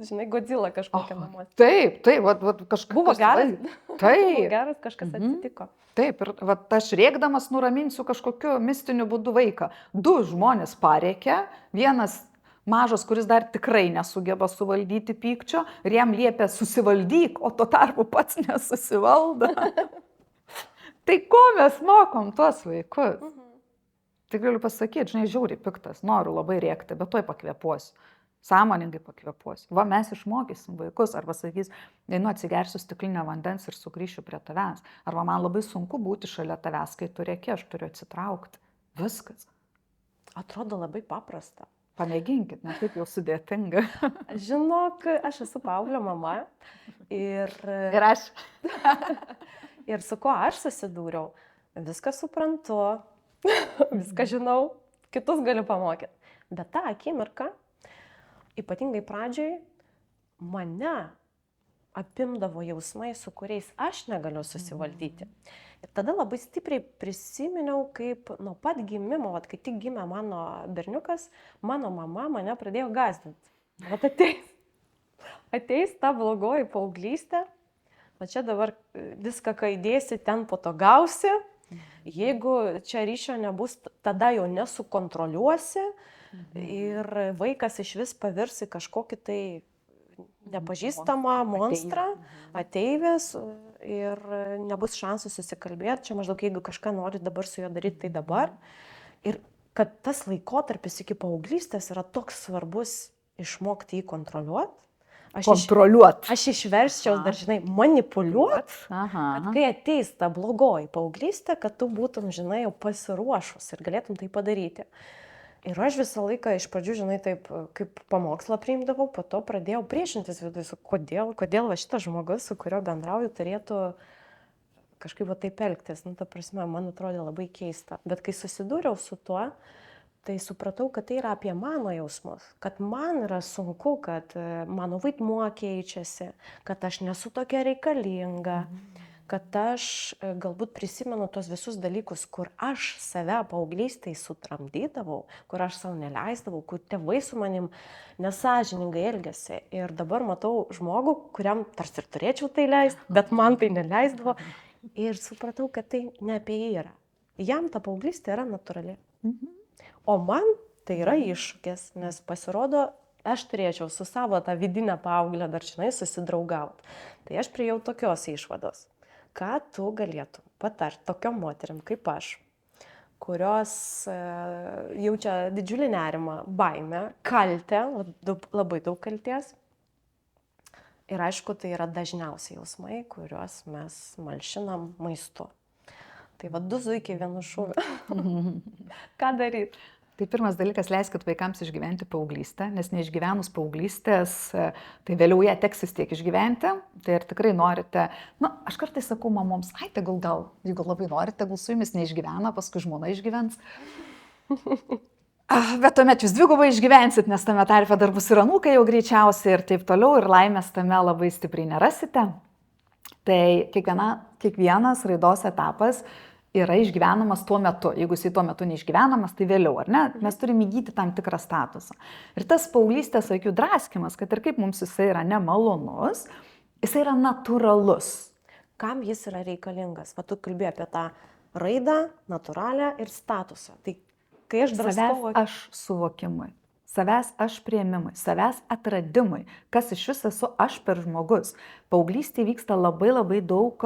žinai, Godzilla kažkokia namuose. Taip, kažkas. Buvo geras? Taip. Buvo geras, kažkas atsitiko. Taip, ir aš rėkdamas nuraminsiu kažkokiu mistiniu būdu vaiką. 2 žmonės parėkia, vienas mažas, kuris dar tikrai nesugeba suvaldyti pykčio ir jam liepia susivaldyk, o tuo tarpu pats nesusivaldo. Tai ko mes mokom tuos vaikus? Tai galiu pasakyti, žinai, žiauriai piktas, noriu labai rėkti, bet tuoj pakvėpuosiu. Sąmoningai pakvėpuosiu. Va, mes išmokysim vaikus, arba sakys, einu atsigersiu stiklinę vandens ir sugrįšiu prie tavęs. Arba man labai sunku būti šalia tavęs, kai tu rėki, aš turiu atsitraukti. Viskas. Atrodo labai paprasta. Pamėginkit, ne taip jau sudėtinga. Žinok, aš esu paauglio mama ir aš. ir su kuo aš susidūriau, viską suprantu, viską žinau, kitus galiu pamokyti. Bet tą akimirką, ypatingai pradžioj, mane apimdavo jausmai, su kuriais aš negaliu susivaldyti. Ir tada labai stipriai prisiminiau, kaip nuo pat gimimo, kai tik gimė mano berniukas, mano mama mane pradėjo gąsdinti. Vat ateis ta blogoji paauglystė, o čia dabar viską, ką įdėsi, ten po to gausi. Jeigu čia ryšio nebus, tada jau nesukontroliuosi ir vaikas iš vis pavirs į kažkokį tai nepažįstamą monstrą, ateivis ir nebus šansų susikalbėti. Čia maždaug, jeigu kažką nori dabar su juo daryti, tai dabar. Ir kad tas laikotarpis iki paauglystės yra toks svarbus išmokti jį kontroliuoti. Aš išversčiau dar, žinai, manipuliuoti, kad kai ateis ta blogoji paauglystė, kad tu būtum, žinai, jau pasiruošus ir galėtum tai padaryti. Ir aš visą laiką iš pradžių, žinai, taip kaip pamokslą priimdavau, po to pradėjau priešintis viduje, kodėl va šitas žmogus, su kuriuo bendrauju, turėtų kažkaip va taip elgtis. Nu, ta prasme, man atrodė labai keista. Bet kai susidūriau su tuo, tai supratau, kad tai yra apie mano jausmus, kad man yra sunku, kad mano vaidmuo keičiasi, kad aš nesu tokia reikalinga, kad aš galbūt prisimenu tos visus dalykus, kur aš save paauglystėj sutramdydavau, kur aš savo neleisdavau, kur tėvai su manim nesąžiningai elgėsi. Ir dabar matau žmogų, kuriam tarsi ir turėčiau tai leisti, bet man tai neleisdavo. Ir supratau, kad tai ne apie jį yra. Jam ta paauglystė yra natūrali. O man tai yra iššūkis, nes pasirodo, aš turėčiau su savo tą vidinę paauglę dar, žinai, susidraugauti. Tai aš priejau tokios išvados. Ką tu galėtum patarti tokiom moterim kaip aš, kurios jaučia didžiulį nerimą, baimę, kaltę, labai daug kalties. Ir aišku, tai yra dažniausiai jausmai, kuriuos mes malšinam maistu. Tai va, 2 zuikiai vienu šūviu. Ką daryti? Tai pirmas dalykas, leiskit vaikams išgyventi paauglystę, nes neišgyvenus paauglystės, tai vėliau ją teks vis tiek išgyventi. Tai ir tikrai norite, aš kartais sakau mamoms, tegul gal, jeigu labai norite, gal su jumis neišgyvena, paskui žmona išgyvens. Bet tuomet jūs dvigubai išgyvensit, nes tame tarpe dar bus ir anūkai jau greičiausiai ir taip toliau, ir laimės tame labai stipriai nerasite. Tai kiekvienas raidos etapas yra išgyvenamas tuo metu. Jeigu jisai tuo metu neišgyvenamas, tai vėliau, ar ne? Mes turime įgyti tam tikrą statusą. Ir tas paauglystės akių draskimas, kad ir kaip mums jisai yra nemalonus, jisai yra natūralus. Kam jis yra reikalingas? Va, tu kalbėjai apie tą raidą, natūralią ir statusą. Tai kai aš savęs aš suvokimui, savęs aš priėmimui, savęs atradimui, kas iš vis esu aš per žmogus. Paauglystėje vyksta labai daug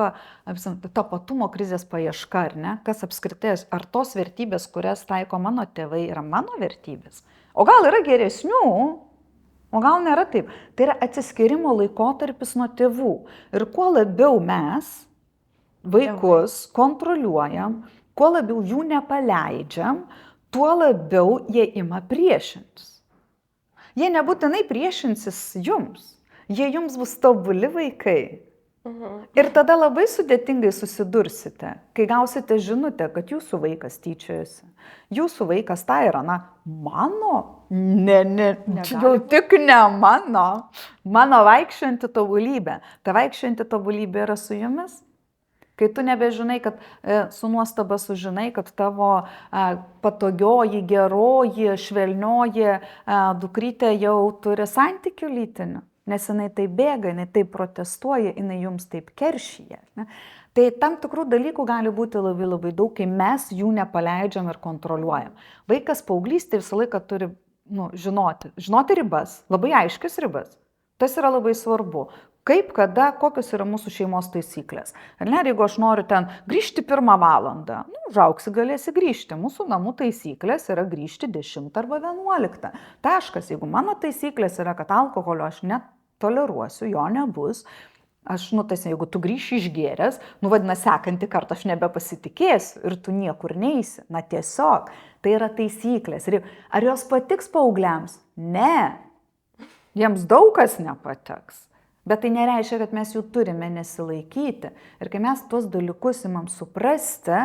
tapatumo krizės paieška, ar ne? Kas apskritai, ar tos vertybės, kurias taiko mano tėvai, yra mano vertybės? O gal yra geresnių? O gal nėra taip? Tai yra atsiskyrimo laikotarpis nuo tėvų. Ir kuo labiau mes vaikus kontroliuojam, kuo labiau jų nepaleidžiam, tuo labiau jie ima priešintis. Jie nebūtinai priešinsis jums, jie jums bus tobuli vaikai. Ir tada labai sudėtingai susidursite, kai gausite žinutę, kad jūsų vaikas tyčiojasi. Jūsų vaikas tai yra, mano? Jau tik ne mano. Mano vaikščianti tobulybė. Ta vaikščianti tobulybė yra su jumis. Kai tu nebežinai, kad su nuostaba sužinai, kad tavo patogioji, geroji, švelnioji dukrytė jau turi santykių lytinių, nes jinai taip bėga, jinai taip protestuoja, jinai jums taip keršyje. Ne? Tai tam tikrų dalykų gali būti labai daug, kai mes jų nepaleidžiam ir kontroliuojam. Vaikas paauglystė visą laiką turi žinoti ribas, labai aiškias ribas. Tas yra labai svarbu. Kaip, kada, kokios yra mūsų šeimos taisyklės. Ar ne, jeigu aš noriu ten grįžti 1 valandą, užauksi galėsi grįžti. Mūsų namų taisyklės yra grįžti 10 arba 11. Taškas, jeigu mano taisyklės yra, kad alkoholio aš netoleruosiu, jo nebus, aš, jeigu tu grįši išgėręs, vadina, sekantį kartą aš nebepasitikėsiu ir tu niekur neisi. Na tiesiog, tai yra taisyklės. Ir ar jos patiks paaugliams? Ne. Jiems daug kas nepatiks. Bet tai nereiškia, kad mes jų turime nesilaikyti. Ir kai mes tuos dalykus imam suprasti,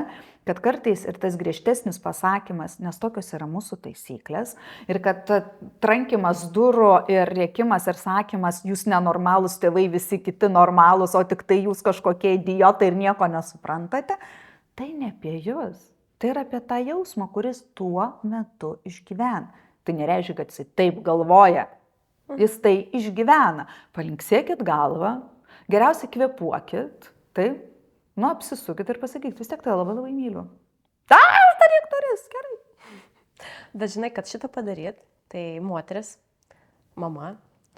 kad kartais ir tas griežtesnis pasakymas, nes tokios yra mūsų taisyklės, ir kad trankimas durų ir rėkimas ir sakymas, jūs nenormalūs tėvai, visi kiti normalūs, o tik tai jūs kažkokie idiotai ir nieko nesuprantate, tai ne apie jūs. Tai yra apie tą jausmą, kuris tuo metu išgyvena. Tai nereiškia, kad jis taip galvoja. Jis tai išgyvena. Palinksėkit galvą, geriausiai kvėpuokit, taip, apsisukit ir pasakykit, vis tiek tai labai labai myliu. Uždaryk duris, gerai. Bet žinai, kad šitą padaryt, tai moteris, mama,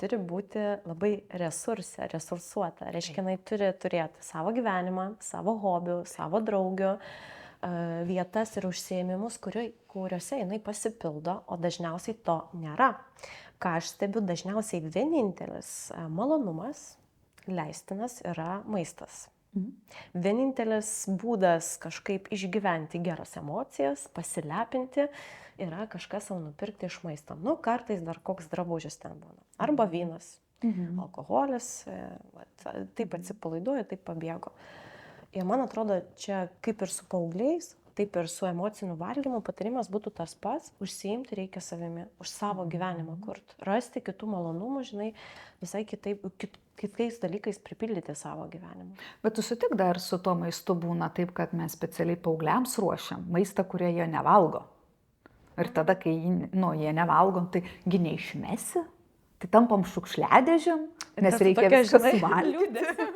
turi būti labai resursuota. Reiškia, jinai turi turėti savo gyvenimą, savo hobių, savo draugių, vietas ir užsiėmimus, kuriuose jinai pasipildo, o dažniausiai to nėra. Ką aš stebiu, dažniausiai vienintelis malonumas leistinas yra maistas. Vienintelis būdas kažkaip išgyventi geras emocijas, pasilepinti, yra kažkas savo nupirkti iš maisto. Kartais dar koks drabužis ten būna. Arba vynas, alkoholis, taip atsipalaiduoja, taip pabėgo. Ir man atrodo, čia kaip ir su paaugliais, taip ir su emociniu valgymu patarimas būtų tas pats, užsiimti reikia savimi, už savo gyvenimą kurti, rasti kitų malonumų, žinai, visai kitais dalykais pripildyti savo gyvenimą. Bet tu sutik dar su tuo maistu būna taip, kad mes specialiai paaugliams ruošiam maistą, kurie jie nevalgo. Ir tada, kai jie nevalgo, tai neišmesi, tai tampam šiukšliadėžėm, nes reikia viską suvalgyti.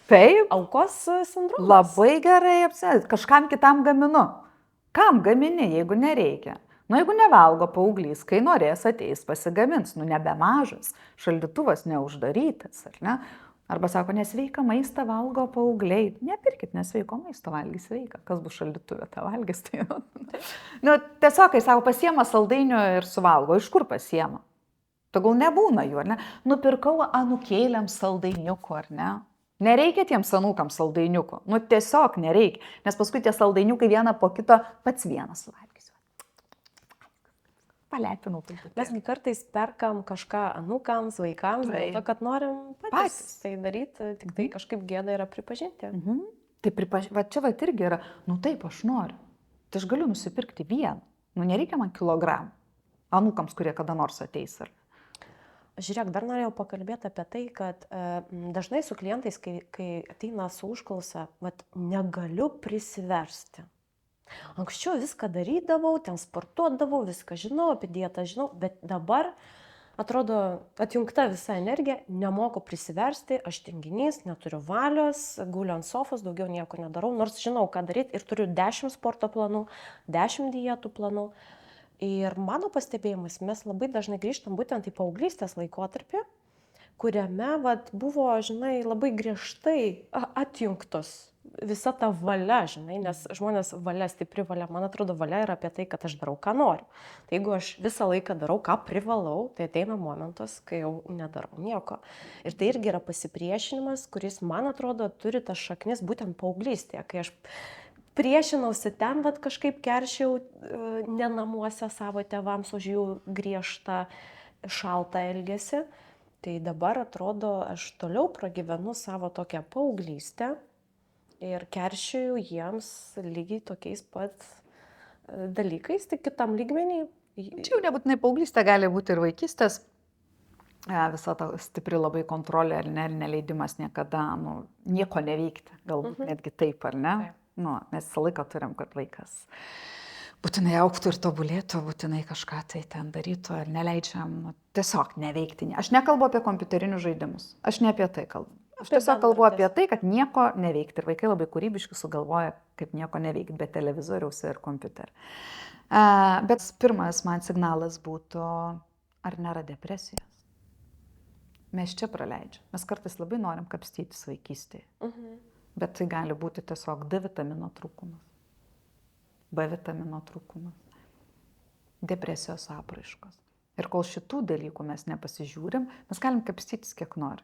Taip. Aukos sindromas. Labai gerai apsėdėt. Kažkam kitam gaminu. Kam gamini, jeigu nereikia? Jeigu nevalgo paauglys, kai norės ateis pasigamins, nebemažas, šaldytuvas neuždarytas, ar ne? Arba sako, nesveika maistą valgo paaugliai. Nepirkit nesveiko maisto, valgys sveika. Kas bus šaldytuvė, tą valgys. Tai... tiesiog, kai sako, pasiema saldainių ir suvalgo, iš kur pasiema? Tegul nebūna jų, ar ne? Nupirkau anūkėliam saldainiukų, ar ne? Nereikia tiems anūkams saldainiukų. Tiesiog nereikia. Nes paskui tie saldainiukai vieną po kito pats vienas suvalgysiu. Palepinau. Mesgi kartais perkam kažką anūkams, vaikams, dėl to, kad norim patys tai daryti, tik tai kažkaip gėda yra pripažinti. Tai čia irgi yra, taip aš noriu. Tai aš galiu nusipirkti vieną. Nereikia man kilogramų. Anūkams, kurie kada nors ateis. Žiūrėk, dar norėjau pakalbėti apie tai, kad dažnai su klientais, kai ateina su užklausa, negaliu prisiversti. Anksčiau viską darydavau, ten sportuodavau, viską žinau, apie dietą žinau, bet dabar atrodo atjungta visa energija, nemoku prisiversti, aš tinginys, neturiu valios, guliu ant sofos, daugiau nieko nedarau, nors žinau, ką daryti ir turiu 10 sporto planų, 10 dietų planų. Ir mano pastebėjimas, mes labai dažnai grįžtam būtent į paauglystės laikotarpį, kuriame buvo, žinai, labai griežtai atjungtos visa ta valia, žinai, nes žmonės valia, stipri valia, man atrodo, valia yra apie tai, kad aš darau, ką noriu. Tai jeigu aš visą laiką darau, ką privalau, tai ateina momentas, kai jau nedarau nieko. Ir tai irgi yra pasipriešinimas, kuris, man atrodo, turi tas šaknis būtent paauglystėje, kai aš priešinausi ten, kažkaip keršiau ne namuose savo tėvams už jų griežtą, šaltą elgesį. Tai dabar atrodo, aš toliau pragyvenu savo tokią paauglystę ir keršiju jiems lygiai tokiais pat dalykais, tik kitam lygmenį. Čia jau nebūtinai paauglystė, gali būti ir vaikystės. Visa ta stipri labai kontrolė ar neleidimas niekada nieko neveikti, galbūt netgi taip, ar ne? Mes visą laiką turim, kad vaikas būtinai augtų ir tobulėtų, būtinai kažką tai ten darytų ir neleidžiam tiesiog neveikti. Aš nekalbu apie kompiuterinius žaidimus, aš ne apie tai kalbu. Aš tiesiog kalbu apie tai, kad nieko neveikti. Ir vaikai labai kūrybiškai sugalvoja, kaip nieko neveikti be televizoriaus ir kompiuterio. Bet pirmas man signalas būtų, ar nėra depresijos. mes čia praleidžiam. Mes kartais labai norim kapstytis vaikystėje. Bet tai gali būti tiesiog D vitamino trūkumas, B vitamino trūkumas, depresijos apraiškos. Ir kol šitų dalykų mes nepasižiūrim, mes galim kapstytis kiek nori.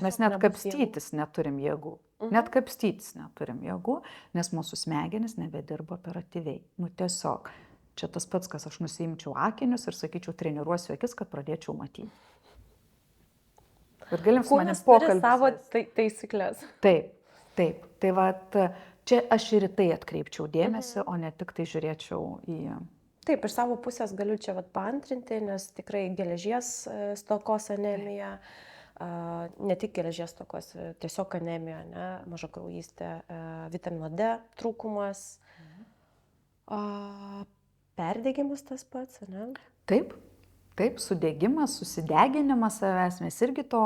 Mes net kapstytis neturim jėgų. Net kapstytis neturim jėgų, nes mūsų smegenys nebedirba operatyviai. Nu tiesiog, čia tas pats, kas aš nusiimčiau akinius ir sakyčiau, treniruosiu akis, kad pradėčiau matyti. Ir galim su manim pokalbį. Savo taisyklės. Taip. Tai vat, čia aš ir į tai atkreipčiau dėmesį, o ne tik tai žiūrėčiau į... Taip, iš savo pusės galiu čia paantrinti, nes tikrai geležies stokos anemija, ne tik geležies stokos, tiesiog anemija, mažakraujystė, vitamino D trūkumas, perdegimas tas pats, ne? Taip, sudegimas, susideginimas savęs, mes irgi to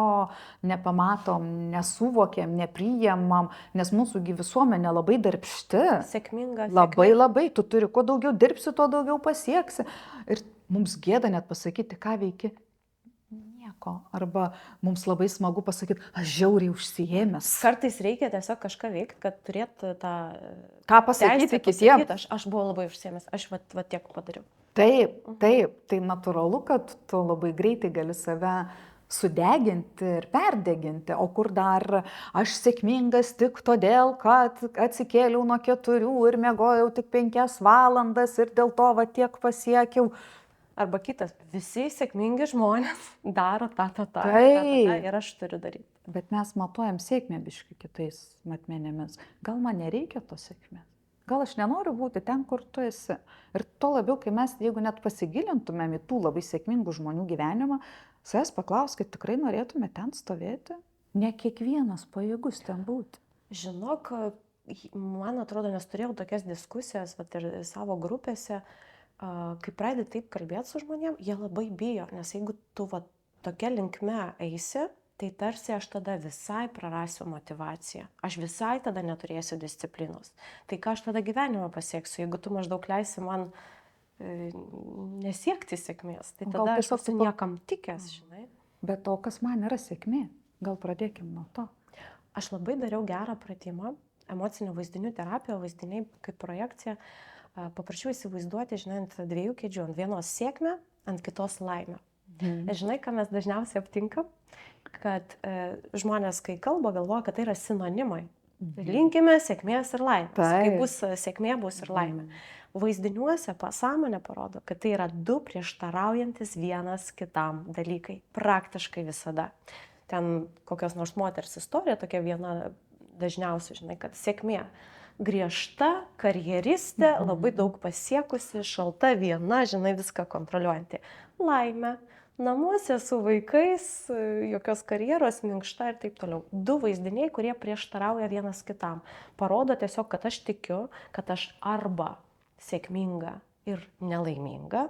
nepamatom, nesuvokiam, nepriimam, nes mūsųgi visuomenė labai darbšti. Sėkminga. Labai, tu turi, kuo daugiau dirbsi, tuo daugiau pasieksi. Ir mums gėda net pasakyti, ką veiki. Nieko. Arba mums labai smagu pasakyti, aš žiauriai užsiėmęs. Kartais reikia tiesiog kažką veikti, kad turėtų tą... Ką pasakyti kitiems? Aš buvau labai užsiėmęs, aš va tiek padariau. Taip, tai natūralu, kad tu labai greitai gali save sudeginti ir perdeginti, o kur dar aš sėkmingas tik todėl, kad atsikėliau nuo 4 ir miegojau tik 5 valandas ir dėl to va tiek pasiekiau. Arba kitas, visi sėkmingi žmonės daro tą ir aš turiu daryti. Bet mes matuojam sėkmę biškai kitais matmenėmis. Gal man nereikia to sėkmės? Gal aš nenoriu būti ten, kur tu esi. Ir to labiau, kai mes, jeigu net pasigilintumėm į tų labai sėkmingų žmonių gyvenimą, savęs paklauskit, tikrai norėtume ten stovėti? Ne kiekvienas pajėgus ten būti. Žinok, man atrodo, nes turėjau tokias diskusijas ir savo grupėse, kai pradedi taip kalbėti su žmonėm, jie labai bijo, nes jeigu tu tokia linkme eisi, tai tarsi aš tada visai prarasiu motivaciją. Aš visai tada neturėsiu disciplinos. Tai ką aš tada gyvenimą pasieksiu, jeigu tu maždaug leisi man nesiekti sėkmės, tai tada aš esu niekam tikęs, žinai. Bet o kas man yra sėkmė? Gal pradėkim nuo to. Aš labai dariau gerą pratimą, emocinio vaizdinių terapija, vaizdiniai kaip projekcija. Paprašiau įsivaizduoti, žinai, ant 2 kėdžių, ant vienos sėkmę, ant kitos laimę. Žinai, ką mes dažniausiai aptinkam? Kad žmonės, kai kalba, galvoja, kad tai yra sinonimai. Linkime sėkmės ir laimės. Kai bus sėkmė, bus ir laimė. Vaizdiniuose pasąmonė parodo, kad tai yra 2 prieštaraujantis vienas kitam dalykai. Praktiškai visada. Ten kokios nors moters istorija, tokia viena dažniausiai, žinai, kad sėkmė. Griežta, karjeristė, labai daug pasiekusi, šalta viena, žinai, viską kontroliuojanti. Laimė. Namuose su vaikais, jokios karjeros, minkšta ir taip toliau. 2 vaizdiniai, kurie prieštarauja vienas kitam. Parodo tiesiog, kad aš tikiu, kad aš arba sėkminga ir nelaiminga,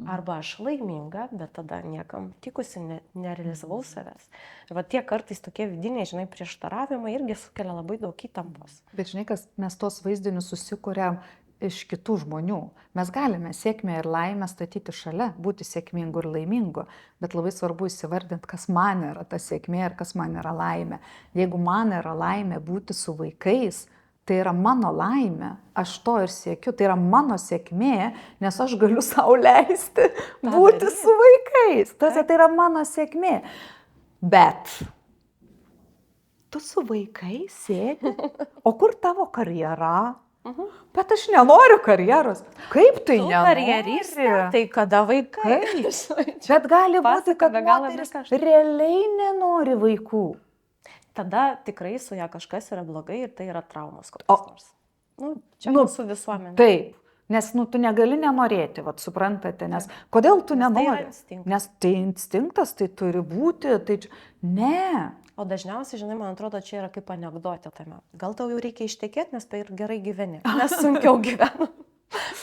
arba aš laiminga, bet tada niekam tikusi, nerealizavau savęs. Ir tie kartais tokie vidiniai, žinai, prieštaravimai irgi sukelia labai daug įtampos. Bet žinai, kas mes tos vaizdinius susikuriam iš kitų žmonių. Mes galime sėkmę ir laimę statyti šalia, būti sėkmingu ir laimingu, bet labai svarbu įsivardinti, kas man yra ta sėkmė ir kas man yra laimė. Jeigu man yra laimė būti su vaikais, tai yra mano laimė, aš to ir siekiu, tai yra mano sėkmė, nes aš galiu sau leisti būti su vaikais. Tai yra mano sėkmė. Bet tu su vaikais sėdi, o kur tavo karjera? Bet aš nenoriu karjeros. Kaip tai nenori? Karjeristė, tai kada vaikai? Bet gali būti, kad moteris realiai nenori vaikų. Tada tikrai su ją kažkas yra blogai ir tai yra traumos kokios nors. Čia mūsų visuomenė. Taip, nes tu negali nenorėti, suprantate, nes kodėl tu nenori? Nes tai instinktas, tai turi būti, tai ne. O dažniausiai, žinai, man atrodo, čia yra kaip anekdotė tame. Gal tau jau reikia ištekėti, nes tai ir gerai gyveni, nes sunkiau gyvenu.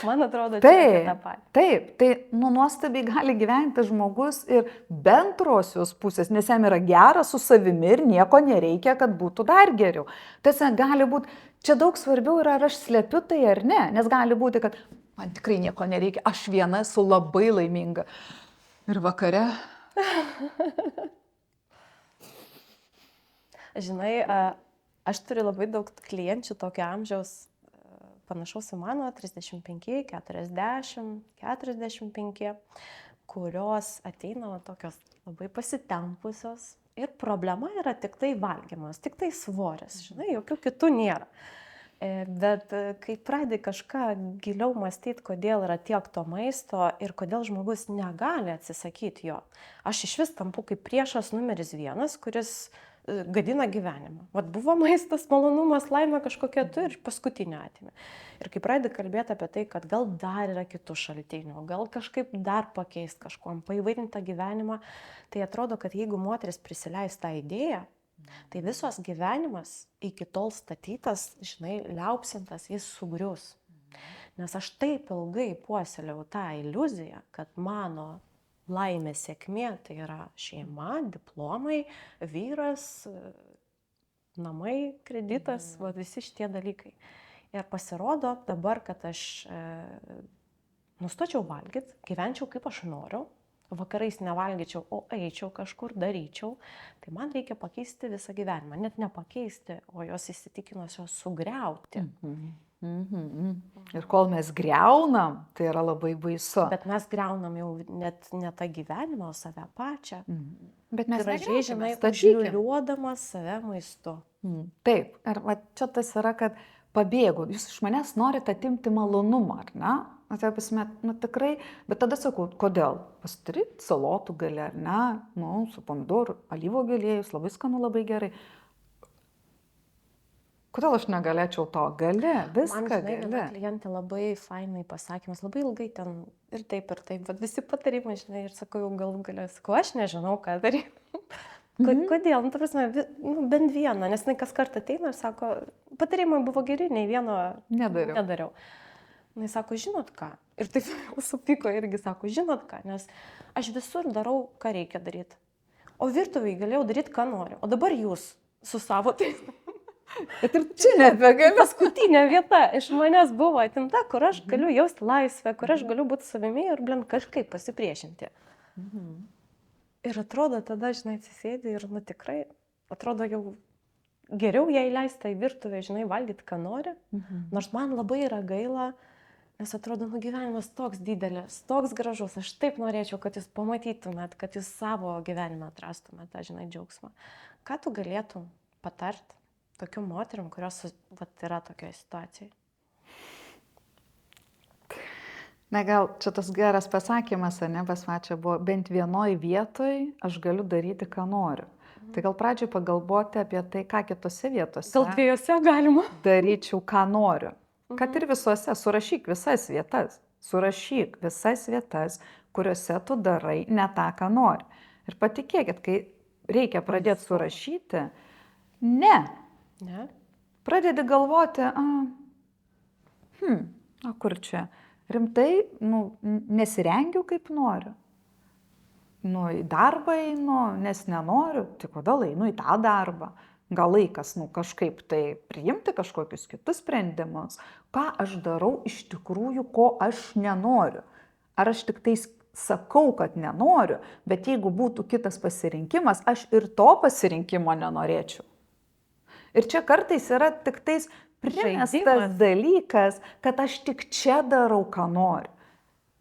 Man atrodo, čia yra tą patį. Taip, tai nuostabiai gali gyventi žmogus ir be antrosios pusės, nes jam yra gera su savimi ir nieko nereikia, kad būtų dar geriau. Tiesa, gali būti, čia daug svarbiau yra, ar aš slepiu tai ar ne, nes gali būti, kad man tikrai nieko nereikia, aš viena esu labai laiminga. Ir vakare... Žinai, aš turiu labai daug klienčių tokio amžiaus, panašaus į mano, 35, 40, 45, kurios ateina tokios labai pasitempusios ir problema yra tik tai valgymas, tik tai svoris, žinai, jokių kitų nėra. Bet kai pradedi kažką giliau mąstyti, kodėl yra tiek to maisto ir kodėl žmogus negali atsisakyti jo, aš iš vis tampu kaip priešas numeris 1, kuris gadina gyvenimą. Vat buvo maistas, malonumas, laimė kažkokia tu ir paskutinė atėmė. Ir kai pradedi kalbėti apie tai, kad gal dar yra kitų šaltinių, gal kažkaip dar pakeisti kažkuom, paįvairinti tą gyvenimą, tai atrodo, kad jeigu moteris prisileis tą idėją, tai visos gyvenimas iki tol statytas, žinai, liaupsintas, jis sugrius. Nes aš taip ilgai puoselėjau tą iliuziją, kad mano laimė, sėkmė tai yra šeima, diplomai, vyras, namai, kreditas, va, visi šitie dalykai. Ir pasirodo dabar, kad aš nustočiau valgyti, gyvenčiau kaip aš noriu, vakarais nevalgyčiau, o eičiau kažkur, daryčiau, tai man reikia pakeisti visą gyvenimą. Net nepakeisti, o jos įsitikinusios sugriauti. Ir kol mes griaunam, tai yra labai baisu. Bet mes griaunam jau net ne tą gyvenimą, o save pačią. Bet mes gražiai, žinai, statykime. užliuliuodamas save maistu. Taip, ir va, čia tas yra, kad pabėgu, jūs iš manęs norite atimti malonumą, ar ne? Tai pasime, tikrai, bet tada sakau, kodėl? Pasidaryt salotų gali, ar ne? Su pomidorų, alyvuogių aliejus, labai skanu, labai gerai. Kodėl aš negalėčiau to? Gali, viską Man, žinai, gali. viena klientė labai fainai pasakymas, labai ilgai ten ir taip, bet visi patarimai, žinai, ir sakau, jau galų galę, sakau, aš nežinau, ką daryti. Kodėl? Nu, ta prasme, bent vieną, nes kas kartą ateina ir sako, patarimai buvo geri, nei vieno nedariau. Jis sako, žinot ką? Ir taip jau supyko irgi sako, žinot ką? Nes aš visur darau, ką reikia daryti. O virtuviai galėjau daryti, ką noriu. O dabar jūs su savo tai... Bet ir čia nebegali. Paskutinė vieta iš manęs buvo atimta, kur aš galiu jausti laisvę, kur aš galiu būti savimi ir kažkaip pasipriešinti. Ir atrodo, tada, žinai, atsisėdi ir, tikrai, atrodo jau geriau jai leista į virtuvę, žinai, valgyti, ką nori. Nors man labai yra gaila, nes atrodo, gyvenimas toks didelis, toks gražus. Aš taip norėčiau, kad jūs pamatytumėt, kad jūs savo gyvenime atrastumėt tą, žinai, džiaugsmą. Ką tu galėtum patarti tokiom moterim, kurios yra tokioje situacijoje? Na gal čia tas geras pasakymas, ne, pas mačią buvo, bent vienoj vietoj aš galiu daryti, ką noriu. Tai gal pradžioj pagalvoti apie tai, ką kitose vietose. Gal dviejose galima? Daryčiau, ką noriu. Kad ir visuose, surašyk visas vietas. Surašyk visas vietas, kuriuose tu darai ne tą, ką nori. Ir patikėkit, kai reikia pradėti surašyti, ne. Pradedi galvoti, o kur čia? Rimtai, nesirengiu kaip noriu. Į darbą einu, nes nenoriu, tai kodėl einu į tą darbą? Gal laikas, kažkaip tai priimti kažkokius kitus sprendimus. Ką aš darau iš tikrųjų, ko aš nenoriu? Ar aš tik tais sakau, kad nenoriu, bet jeigu būtų kitas pasirinkimas, aš ir to pasirinkimo nenorėčiau. Ir čia kartais yra tik tais primestas dalykas, kad aš tik čia darau, ką noriu.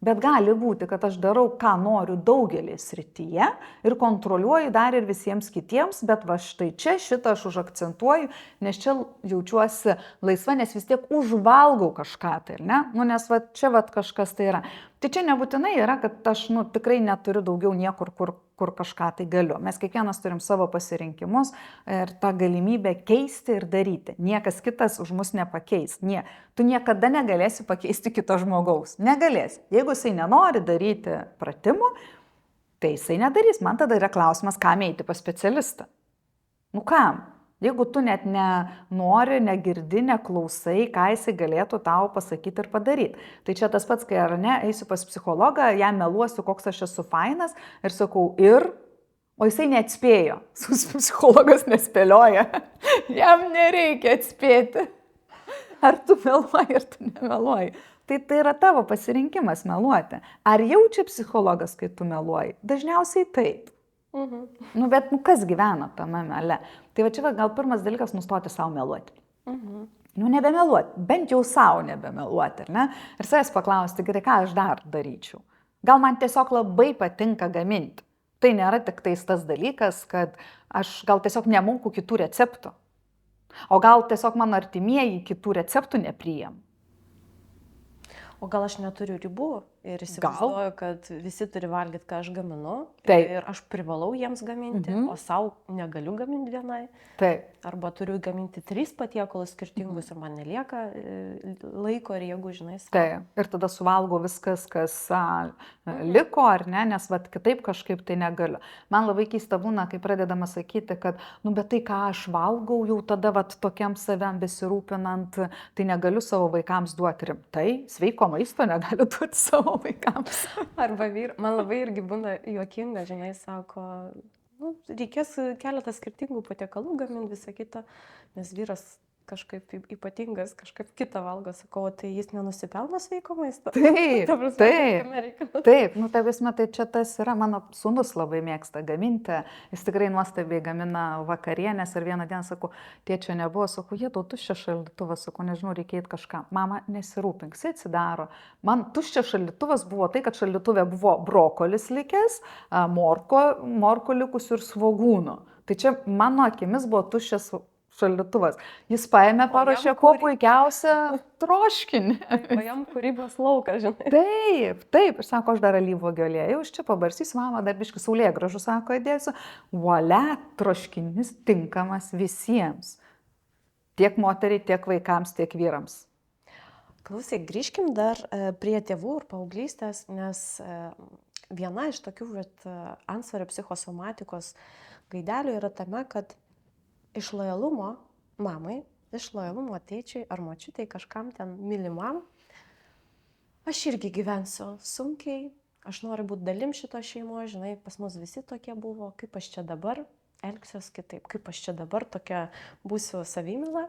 Bet gali būti, kad aš darau, ką noriu daugelį srityje ir kontroliuoju dar ir visiems kitiems, bet va štai čia šitą aš užakcentuoju, nes čia jaučiuosi laisva, nes vis tiek užvalgau kažką tai, ne? Nes va čia va kažkas tai yra. Tai čia nebūtinai yra, kad aš tikrai neturiu daugiau niekur, kur kažką tai galiu. Mes kiekvienas turim savo pasirinkimus ir tą galimybę keisti ir daryti. Niekas kitas už mus nepakeis. Tu niekada negalėsi pakeisti kito žmogaus. Negalėsi. Jeigu jisai nenori daryti pratimų, tai jisai nedarys. Man tada yra klausimas, kam eiti pas specialistą. Kam? Jeigu tu net nenori, negirdi, neklausai, ką jisai galėtų tau pasakyti ir padaryti. Tai čia tas pats, kai ar ne, eisiu pas psichologą, jam meluosiu, koks aš esu fainas ir sakau o jisai neatspėjo. Psichologas nespėlioja. Jam nereikia atspėti. Ar tu meluoji, ar tu nemeluoji. Tai yra tavo pasirinkimas meluoti. Ar jaučia psichologas, kai tu meluoji? Dažniausiai taip. Nu, bet kas gyvena tame mele? Tai va čia gal pirmas dalykas nustoti savo meluoti. Nu, nebemeluoti, bent jau savo nebemeluoti, ar ne? Ir savęs paklausti, gerai, ką aš dar daryčiau. Gal man tiesiog labai patinka gaminti. Tai nėra tik tais tas dalykas, kad aš gal tiesiog nemoku kitų receptų. O gal tiesiog mano artimieji kitų receptų nepriim. O gal aš neturiu ribų ir įsivaizduoju, kad visi turi valgyti, ką aš gaminu. Taip. Ir aš privalau jiems gaminti, o savo negaliu gaminti vienai. Taip. Arba turiu gaminti 3 patiekalus skirtingus ir man nelieka laiko ir jėgų, žinai. Taip. Ir tada suvalgau viskas, kas liko, ar ne, nes vat, kitaip kažkaip tai negaliu. Man labai keista būna, kai pradedama sakyti, kad, nu, bet tai, ką aš valgau, jau tada vat, tokiam savim besirūpinant, tai negaliu savo vaikams duoti rimtai. Sveiko maisto negaliu duoti savo vaikams. Arba man labai irgi būna juokinga, žinai, sako, nu, reikės keletą skirtingų patiekalų gaminti, visą kitą, nes vyras kažkaip ypatingas, kažkaip kitą valgo, sakau, tai jis nenusipelno sveiko maisto. Taip, taip. Taip, nu, ta visme, tai čia tas yra, mano sūnus labai mėgsta gaminti, jis tikrai nuostabiai gamina vakarienės ir vieną dieną, sakau, tėčio nebuvo, sakau, jie tau tuščia šaldytuvas, sakau, nežinau, reikia eiti kažką. Mama, nesirūpink, jis atsidaro. Man tuščia šaldytuvas buvo tai, kad šaldytuvė buvo brokolis likęs, morko likusių ir svogūnų. Tai čia mano akimis buvo tuščias šaldytuvas. Jis paėmė, paruošė kuo puikiausią troškinį. O jam kūrybos laukas, žinai. Taip, taip. Ir sako, aš dar alyvuogių aliejus, čia pabarstysiu, mama, dar biškį saulėgrąžų, sako, įdėsiu. Volia, troškinis tinkamas visiems. Tiek moteriai, tiek vaikams, tiek vyrams. Klausyk, grįžkim dar prie tėvų ir paauglystės, nes viena iš tokių antsvorio psichosomatikos gaidelių yra tame, kad iš lojalumo mamai, iš lojalumo tėčiui ar močiutei kažkam ten mylimam, aš irgi gyvensiu sunkiai, aš noriu būti dalim šito šeimo, žinai, pas mus visi tokie buvo, kaip aš čia dabar elgsiuos kitaip, kaip aš čia dabar tokia būsiu savimylą,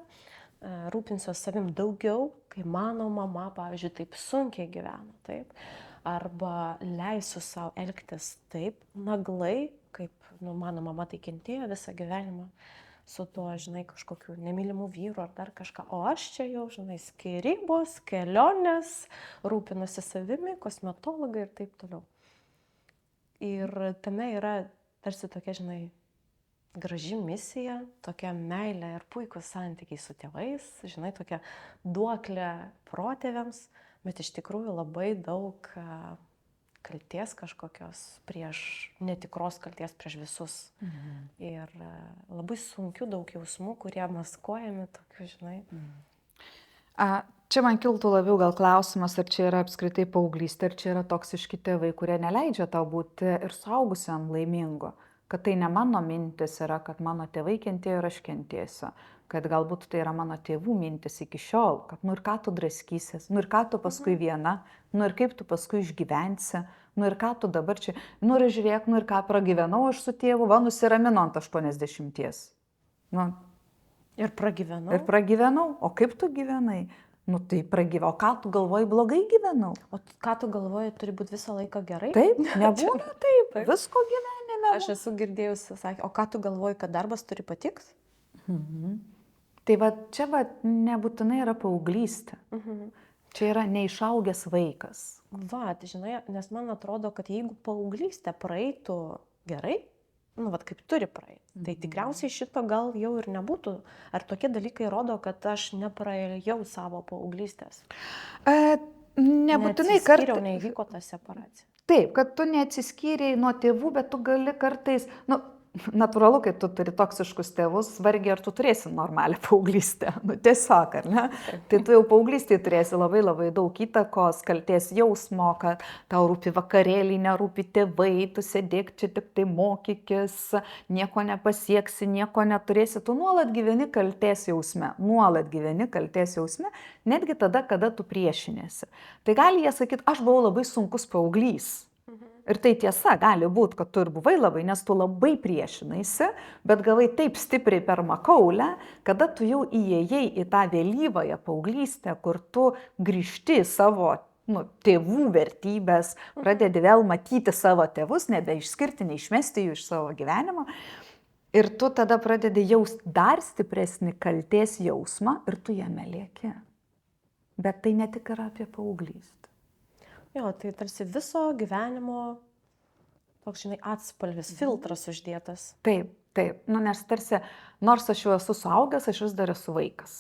rūpinsiuos savim daugiau, kai mano mama, pavyzdžiui, taip sunkiai gyveno, taip, arba leisiu savo elgtis taip naglai, kaip mano mama tai kentėjo visą gyvenimą su tuo, žinai, kažkokiu nemylimu vyru ar dar kažką. O aš čia jau, žinai, skyrybos, kelionės, rūpinuosi savimi, kosmetologai ir taip toliau. Ir tame yra tarsi tokia, žinai, graži misija, tokia meilė ir puikūs santykiai su tėvais, žinai, tokia duoklė protėviams, bet iš tikrųjų labai daug kalties kažkokios netikros kalties prieš visus. Ir labai sunkių daug jausmų, kurie maskuojami tokiu, žinai. Čia man kiltų labiau gal klausimas, ar čia yra apskritai paauglystė, ar čia yra toksiški tėvai, kurie neleidžia tau būti ir suaugusiam laimingu. Kad tai ne mano mintis yra, kad mano tėvai kentėjo ir aš kentėsiu. Kad galbūt tai yra mano tėvų mintis iki šiol, kad nu ir ką tu draskysies, nu ir ką tu paskui viena, nu ir kaip tu paskui išgyvensi, nu ir ką tu dabar čia, nu ir žiūrėk, nu ir ką pragyvenau aš su tėvu, va nusiramino ant 80. Nu, ir pragyvenau. Ir pragyvenau, o kaip tu gyvenai? Nu tai pragyvenau, o ką tu galvoji, blogai gyvenau? O ką tu galvoji, turi būti visą laiką gerai? Taip, nebūna taip, visko gyvenime. Aš esu girdėjusi, sakė, o ką tu galvoji, kad darbas turi patiks? Tai va, čia va, nebūtinai yra paauglystė. Čia yra neišaugęs vaikas. Va, tai žinai, nes man atrodo, kad jeigu paauglystė praeitų gerai, nu, va, kaip turi praeiti, tai tikriausiai šito gal jau ir nebūtų. Ar tokie dalykai rodo, kad aš nepraėjau savo paauglystės? Nebūtinai kartais. Neįvyko ta separacija. Taip, kad tu neatsiskyrei nuo tėvų, bet tu gali kartais, nu, natūralu, kai tu turi toksiškus tėvus, vargiai ar tu turėsi normalią paauglystę. Nu, tiesiog, ar ne? Tai tu jau paauglystėje turėsi labai labai daug įtakos, kaltės jausmo, kad tau rūpi vakarėliai, nerūpi tėvai, tu sėdėk čia tik tai mokykis, nieko nepasieksi, nieko neturėsi. Tu nuolat gyveni kaltės jausme, netgi tada, kada tu priešinėsi. Tai gali jie sakyti, aš buvau labai sunkus paauglys. Ir tai tiesa, gali būti, kad tu ir buvai labai, nes tu labai priešinaisi, bet gavai taip stipriai per makaulę, kada tu jau įėjai į tą vėlyvąją paauglystę, kur tu grįžti į savo tėvų vertybės, pradedi vėl matyti savo tėvus, nebeišskirti, neišmesti jų iš savo gyvenimo. Ir tu tada pradedi jausti dar stipresnį kaltės jausmą ir tu jame lieki. Bet tai ne tik yra apie paauglystę. Jo, tai tarsi viso gyvenimo toks, žinai, atspalvis, filtras uždėtas. Taip. Nes tarsi, nors aš jau esu suaugęs, aš vis dar esu vaikas.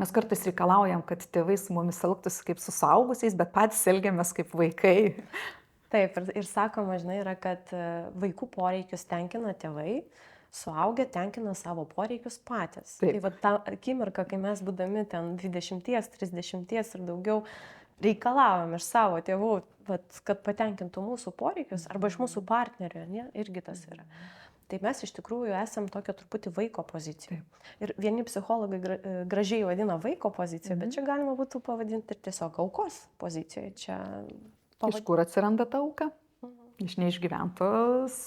Mes kartais reikalaujam, kad tėvai su mumis elgtųsi kaip su suaugusiais, bet patys elgiamės kaip vaikai. Taip, ir sakoma, žinai, yra, kad vaikų poreikius tenkina tėvai, suaugę tenkina savo poreikius patys. Taip. Tai va ta akimirka, kai mes būdami ten 20, 30 ir daugiau reikalavom iš savo tėvų, kad patenkintų mūsų poreikius, arba iš mūsų partnerio, ne, irgi tas yra. Tai mes iš tikrųjų esam tokio truputį vaiko pozicijoje. Ir vieni psichologai gražiai vadina vaiko poziciją, bet čia galima būtų pavadinti ir tiesiog aukos pozicijoje. Iš kur atsiranda ta auka? Iš neišgyventos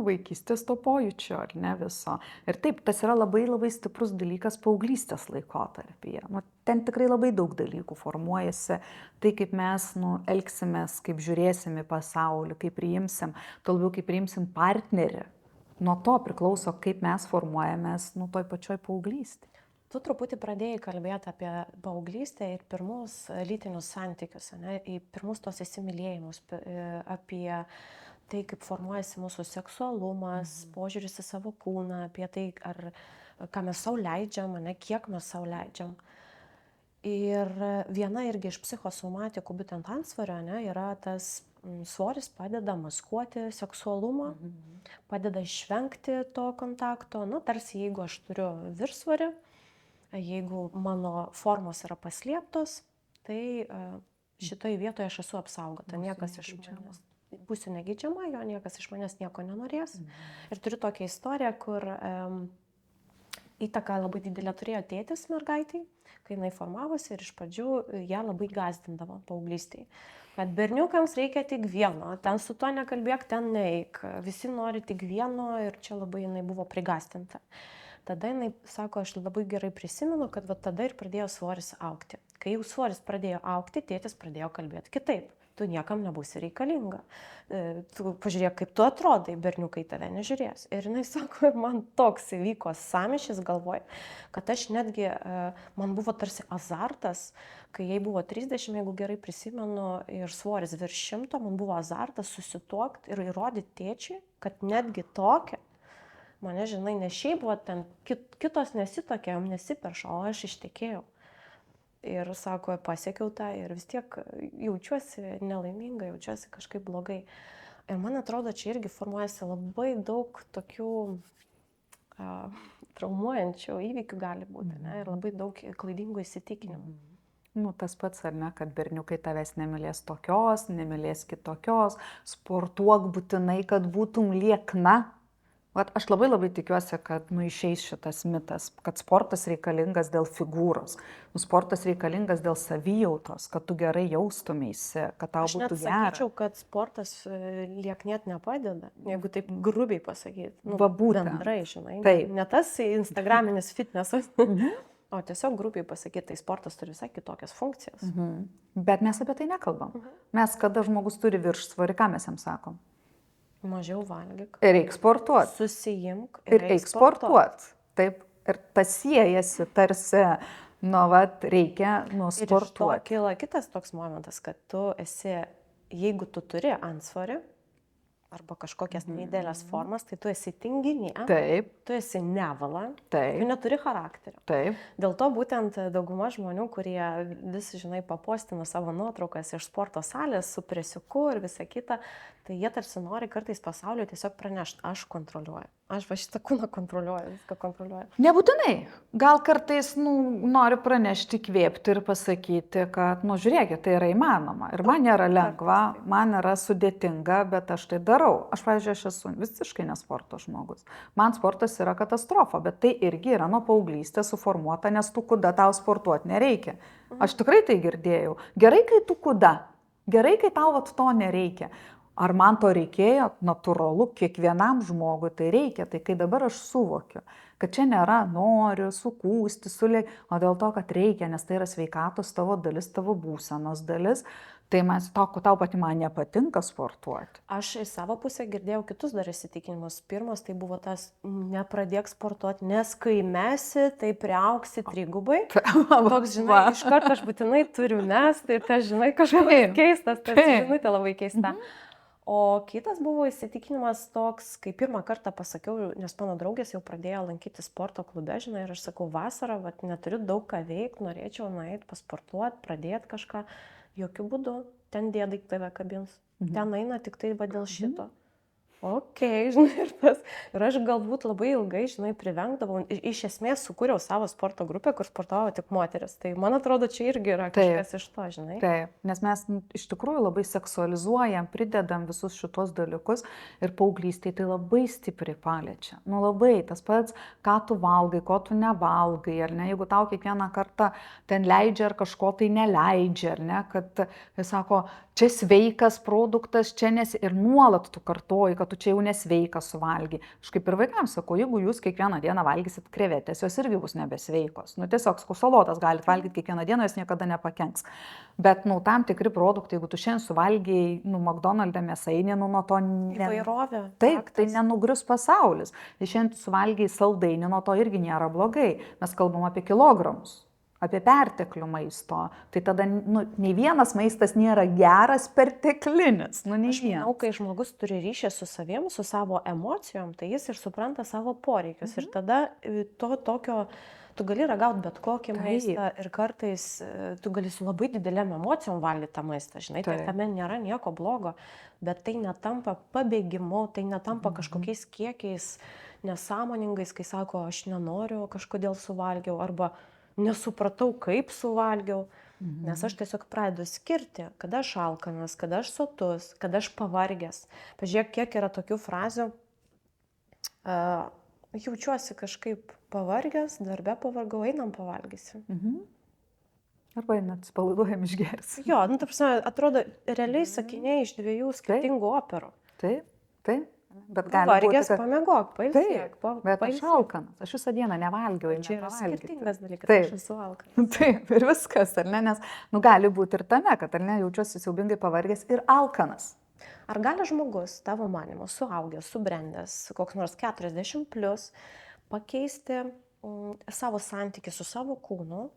vaikystės to pojūčio, ar ne viso. Ir taip, tas yra labai labai stiprus dalykas paauglystės laikotarpyje. Ten tikrai labai daug dalykų formuojasi. Tai, kaip mes elgsimės, kaip žiūrėsim į pasaulį, kaip priimsim, tuo labiau kaip priimsim partnerį. Nuo to priklauso, kaip mes formuojamės toj pačioj paauglystėje. Tu truputį pradėjai kalbėti apie paauglystę ir pirmus lytinius santykius, ne, į pirmus tos įsimylėjimus, apie tai, kaip formuojasi mūsų seksualumas, požiūris į savo kūną, apie tai, ką mes sau leidžiam, ne, kiek mes sau leidžiam. Ir viena irgi iš psichosomatikų, būtent antsvorio, ne, yra tas svoris padeda maskuoti seksualumą, padeda išvengti to kontakto, tarsi jeigu aš turiu viršsvorį, jeigu mano formos yra paslėptos, tai šitoje vietoje aš esu apsaugota, niekas iš manęs, būsiu negeidžiama, jo niekas iš manęs nieko nenorės. Ir turiu tokią istoriją, kur įtaką labai didelę turėjo tėtis mergaitai, kai jinai formavosi ir iš pradžių ją labai gąsdindavo paauglystėje. Kad berniukams reikia tik vieno, ten su to nekalbėk, ten neik, visi nori tik vieno ir čia labai jinai buvo prigąsdinta. Tada jinai sako, aš labai gerai prisimenu, kad tada ir pradėjo svoris augti. Kai jau svoris pradėjo augti, tėtis pradėjo kalbėti kitaip. Tu niekam nebūsi reikalinga. Tu pažiūrėk, kaip tu atrodai, berniukai tave nežiūrės. Ir jinai sako, man toks įvyko sąmyšis galvoj, kad aš netgi, man buvo tarsi azartas, kai jai buvo 30, jeigu gerai prisimenu, ir svoris virš 100, man buvo azartas susituokti ir įrodyti tėčiui, kad netgi tokia, mane, žinai, ne šiaip buvo ten, kitos nesitokė, nesiperša, o aš ištekėjau. Ir sako, pasiekiau tą ir vis tiek jaučiuosi nelaiminga, jaučiuosi kažkaip blogai. Ir man atrodo, čia irgi formuojasi labai daug tokių traumuojančių įvykių gali būti, ne? Ir labai daug klaidingų įsitikinimų. Tas pats, ar ne, kad berniukai tavęs nemylės tokios, nemylės kitokios, sportuok būtinai, kad būtum liekna. Aš labai labai tikiuosi, kad išeis šitas mitas, kad sportas reikalingas dėl figūros, sportas reikalingas dėl savijautos, kad tu gerai jaustumėsi, kad tau būtų gera. Aš net sakyčiau, kad sportas lieknėt nepadeda, jeigu taip grubiai pasakyti. Bendrai, žinai. Taip. Ne tas instagraminis fitnesas, o tiesiog grubiai pasakyti, tai sportas turi visai kitokias funkcijas. Bet mes apie tai nekalbam. Mes, kada žmogus turi viršsvorį, ką mes jam sakom? Mažiau valgyk. Ir eik sportuoti. Susijimk ir eik sportuoti. Taip. Ir tas siejasi tarsi, reikia sportuoti. Ir iš to kyla kitas toks momentas, kad tu esi, jeigu tu turi antsvorį arba kažkokias nedidelės formas, tai tu esi tinginė. Taip. Tu esi nevala. Taip. Tu neturi charakterio. Taip. Dėl to būtent dauguma žmonių, kurie vis, žinai, papostina savo nuotraukas iš sporto salės su presiuku ir visa kita, tai jie tarsi nori kartais pasauliui tiesiog pranešti, aš kontroliuoju. Aš va šitą kūną kontroliuoju, viską kontroliuoju. Nebūtinai. Gal kartais nori pranešti, įkvėpti ir pasakyti, kad, žiūrėkit, tai yra įmanoma. Ir man nėra lengva, man yra sudėtinga, bet aš tai darau. Aš, pavyzdžiui, aš esu visiškai nesporto žmogus. Man sportas yra katastrofa, bet tai irgi yra nuo paauglystės suformuota, nes tu kuda tau sportuoti nereikia. Aš tikrai tai girdėjau. Gerai, kai tu kuda. Gerai, kai tau to nereikia. Ar man to reikėjo? Natūralu, kiekvienam žmogui tai reikia. Tai kai dabar aš suvokiu, kad čia nėra noriu, sukūsti, o dėl to, kad reikia, nes tai yra sveikatos tavo dalis, tavo būsenos dalis, tai tau pati man nepatinka sportuoti. Aš į savo pusę girdėjau kitus dar įsitikinimus. Pirmas tai buvo tas, nepradėk sportuoti, nes kai mesi, tai priauksi trigubai. Toks, žinai, iš karto aš būtinai turiu mesti ir tas, žinai, kažkoks keistas, tas žinutė labai keista. O kitas buvo įsitikinimas toks, kai pirmą kartą pasakiau, nes mano draugės jau pradėjo lankyti sporto klube, žinai, ir aš sakau, vasarą, neturiu daug ką veikti, norėčiau nueiti pasportuoti, pradėti kažką. Jokių būdų, ten dėdai tave kabins. Ten eina tik tai dėl šito. Žinai, ir aš galbūt labai ilgai, žinai, privengdavau. Iš esmės sukūriau savo sporto grupę, kur sportavo tik moteris. Tai man atrodo, čia irgi yra kažkas iš to, žinai. Taip, nes mes iš tikrųjų labai seksualizuojam, pridedam visus šitos dalykus ir paauglystėje tai labai stipriai paliečia. Labai, tas pats, ką tu valgai, ko tu nevalgai, ar ne, jeigu tau kiekvieną kartą ten leidžia ar kažko tai neleidžia, ar ne, kad jis sako, čia sveikas produktas, čia ir nuolat tu kartoji, kad tu čia jau nesveikas suvalgy. Aš kaip ir vaikams sakau, jeigu jūs kiekvieną dieną valgysit krevetės, jos irgi bus nebesveikos. Tiesiog salotas galit valgyti kiekvieną dieną, jos niekada nepakenks. Bet, tam tikri produktai, jeigu tu šiandien suvalgiai, McDonald'e mėsainį, nuo to... Įvairovė. Taip, tai nenugrius pasaulis. Šiandien tu suvalgiai saldainį, nuo to irgi nėra blogai. Mes kalbam apie kilogramus, apie perteklių maisto. Tai tada nei vienas maistas nėra geras perteklinis. Aš manau, kai žmogus turi ryšį su savim, su savo emocijom, tai jis ir supranta savo poreikius. Ir tada tokio, tu gali ragauti bet kokį maistą ir kartais tu gali su labai didelėm emocijom valgyti tą maistą, žinai, tai tame nėra nieko blogo, bet tai netampa pabėgimu, tai netampa kažkokiais kiekiais nesąmoningais, kai sako, aš nenoriu, kažkodėl suvalgiau, arba nesupratau, kaip suvalgiau, nes aš tiesiog pradedu skirti, kada aš alkanas, kada aš sotus, kada aš pavargęs. Pažiūrėk, kiek yra tokių frazių, jaučiuosi kažkaip pavargęs, darbe pavargau, einam pavalgysim. Arba atsipalaiduojam išgersim. Jo, ta prasme, atrodo realiai sakiniai iš dviejų skirtingų operų. Taip. Bet pavargęs, pamiegok, pailsėk. Bet aš alkanas, aš visą dieną nevalgiau. Čia yra skirtingas dalykas, aš esu alkanas. Taip, ir viskas, ar ne, nes gali būti ir tame, kad jaučiuosi siaubingai pavargęs ir alkanas. Ar gali žmogus, tavo manymu, suaugęs, subrendęs, koks nors 40+, pakeisti savo santykį su savo kūnu,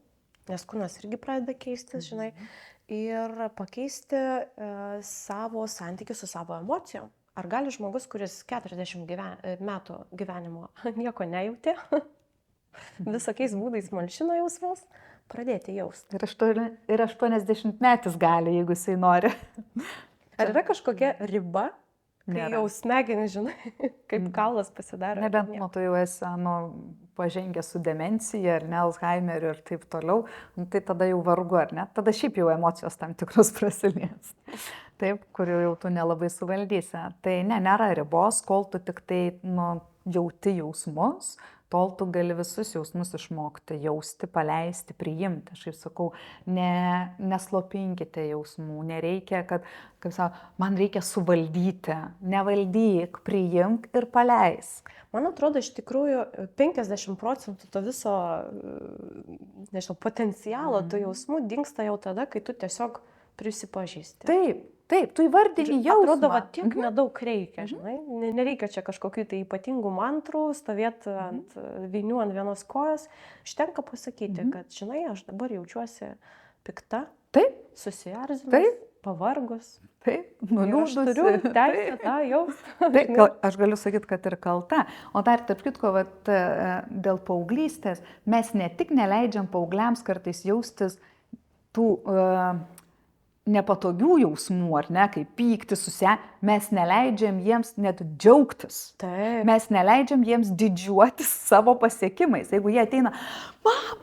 nes kūnas irgi pradeda keistis, žinai, ir pakeisti savo santykį su savo emocijom? Ar gali žmogus, kuris 40 metų gyvenimo nieko nejautė, visokiais būdais malšino jausmus, pradėti jausti? Ir 80-metis gali, jeigu jisai nori. Ar yra kažkokia riba, kai jau smegenis, žinai, kaip kaulas pasidaro? Nebent tu jau esi pažengęs su demencija, ar ne, Alzheimeriu ir taip toliau, tai tada jau vargu, ar ne? Tada šiaip jau emocijos tam tikrus prasilės. Taip, kurių jau tu nelabai suvaldysi. Tai nėra ribos, kol tu tik tai jauti jausmus, tol tu gali visus jausmus išmokti, jausti, paleisti, priimti. Aš jau sakau, neslopinkite jausmų, nereikia, kaip sako, man reikia suvaldyti, nevaldyk, priimk ir paleisk. Man atrodo, iš tikrųjų, 50% to viso, potencialo, tų jausmų dingsta jau tada, kai tu tiesiog prisipažįsti. Taip, tu įvardini jausmą. Atrodo, tiek nedaug reikia, žinai. Nereikia čia kažkokių tai ypatingų mantrų, stovėti ant vinių ant vienos kojos. Užtenka pasakyti, kad, žinai, aš dabar jaučiuosi pikta, susierzinus, pavargus. Nuliūdusi. Aš turiu teisę tą jausti. Aš galiu sakyti, kad ir kalta. O dar, tarp kitko, dėl paauglystės, mes ne tik neleidžiam paaugliams kartais jaustis tų nepatogių jausmų, ar ne, kaip pykti, mes neleidžiam jiems net džiaugtis. Taip. Mes neleidžiam jiems didžiuotis savo pasiekimais. Jeigu jie ateina, mam,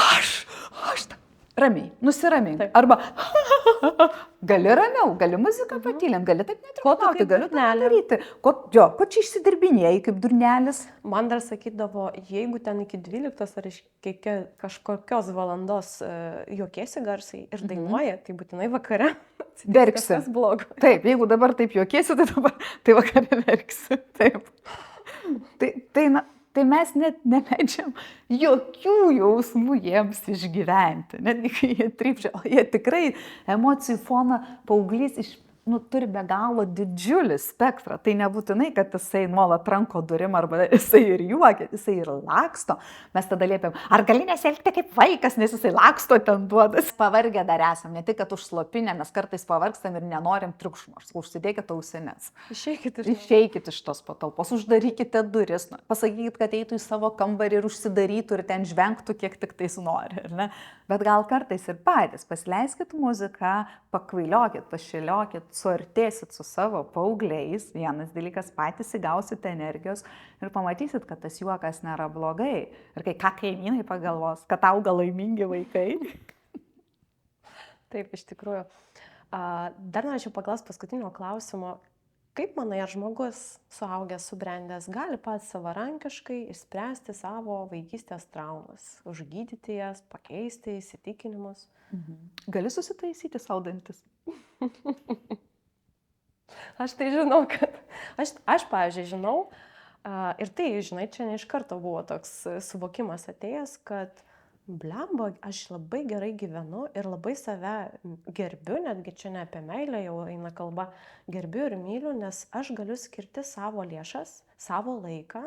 aš Ramiai, nusiramink. Taip. Arba gali ramiau, gali muziką patylint, gali taip netriukšmauti, kaip gali tą durnelė. daryti. Ko čia išsidirbinėjai kaip durnelis? Man dar sakydavo, jeigu ten iki 12 ar iki kažkokios valandos juokiesi garsiai ir dainuoji, tai būtinai vakare Verksi. kažkas blogo. Taip, jeigu dabar taip juokiesi, tai vakare verksi. Taip. Tai mes net neleidžiam jokių jausmų jiems išgyventi. Netgi kai jie trypčia, o jie tikrai emocijų foną paauglys turi be galo didžiulį spektrą. Tai nebūtinai, kad jisai nuolat tranko durim arba jisai ir juokia, jisai ir laksto. Mes tada liepiam, ar gali nesielgti kaip vaikas, nes jisai laksto ten duodas. Pavargę dar esam, ne tik, kad užslopinę, mes kartais pavargstam ir nenorim triukšmo. Užsidėkite ausines. Išeikit iš tos patalpos, uždarykite duris, pasakykit, kad eitų į savo kambarį ir užsidarytų ir ten žvengtų, kiek tik tais nori. Bet gal kartais ir patys pasileiskit muziką, pakvailiokit, pašiliokit, suartėsit su savo paaugliais, vienas dalykas, patys įgausite energijos ir pamatysit, kad tas juokas nėra blogai. Ir kai ką kaimynai pagalvos, kad auga laimingi vaikai. Taip, iš tikrųjų. Dar norėčiau paklausti paskutinio klausimo. Kaip manai, ar žmogus suaugęs, subrendęs gali pats savarankiškai išspręsti savo vaikystės traumas, užgydyti jas, pakeisti įsitikinimus? Gali susitaisyti savo dantis? Aš tai žinau, kad aš pavyzdžiui, žinau, ir tai, žinai, čia ne iš karto buvo toks suvokimas atėjęs, kad blemba, aš labai gerai gyvenu ir labai save gerbiu, netgi čia ne apie meilę jau eina kalba, gerbiu ir myliu, nes aš galiu skirti savo lėšas, savo laiką